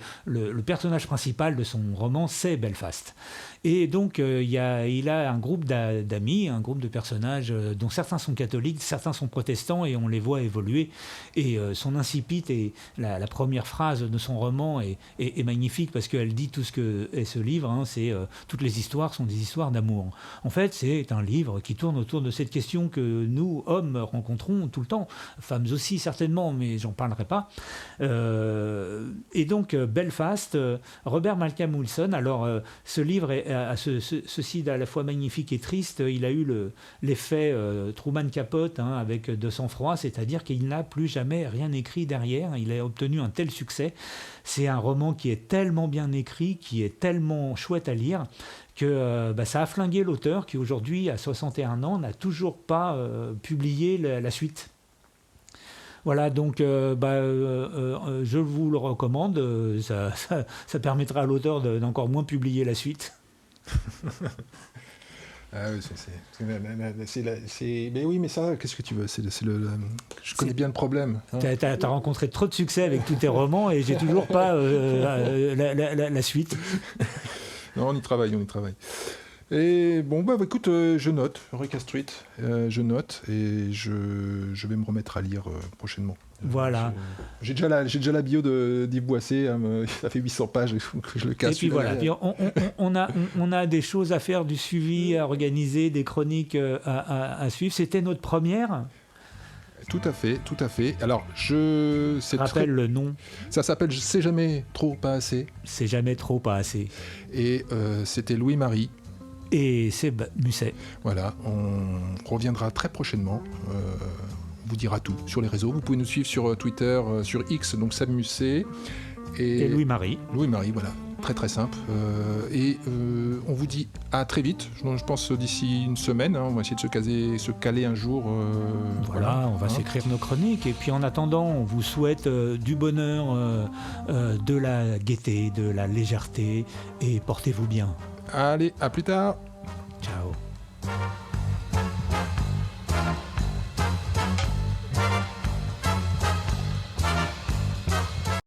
personnage principal de son roman, c'est Belfast. Et donc, il a un groupe d'amis, un groupe de personnages dont certains sont catholiques, certains sont protestants, et on les voit évoluer. Et son incipit, et la première phrase de son roman est magnifique, parce qu'elle dit tout ce que est ce livre, c'est toutes les histoires sont des histoires d'amour. En fait, c'est un livre qui tourne autour de cette question que nous, hommes, rencontrons tout le temps, femmes aussi certainement, mais j'en parlerai pas. Et donc, Belfast, Robert McLiam Wilson, alors ce livre a ceci d'à la fois magnifique et triste. Il a eu l'effet Truman Capote avec de sang-froid, c'est-à-dire qu'il n'a plus jamais rien écrit derrière. Il a obtenu un tel succès. C'est un roman qui est tellement bien écrit, qui est tellement chouette à lire, que ça a flingué l'auteur qui aujourd'hui, à 61 ans, n'a toujours pas publié la suite. Voilà, donc je vous le recommande. Ça permettra à l'auteur d'encore moins publier la suite. Ah oui, mais oui, mais ça, qu'est-ce que tu veux ? Je connais bien le problème. T'as rencontré trop de succès avec tous tes romans et j'ai toujours pas la suite. Non, on y travaille. Et bon, écoute, je note, Eureka Street, je note, et je vais me remettre à lire prochainement. Voilà. J'ai déjà la bio d'Yves Boisset, ça fait 800 pages, il faut que je le casse. Et puis voilà, puis on a des choses à faire, du suivi à organiser, des chroniques à suivre. C'était notre première. Tout à fait. Alors, rappelle le nom. Ça s'appelle C'est jamais trop pas assez. C'est jamais trop pas assez. Et c'était Louis-Marie. Et c'est Musset. Voilà, on reviendra très prochainement. On vous dira tout sur les réseaux. Vous pouvez nous suivre sur Twitter, sur X, donc Seb Musset. Et Louis-Marie. Louis-Marie, voilà. très très simple. Et on vous dit à très vite, je pense d'ici une semaine, on va essayer de se caler un jour. On va s'écrire nos chroniques. Et puis en attendant, on vous souhaite du bonheur, de la gaieté, de la légèreté, et portez-vous bien. Allez, à plus tard.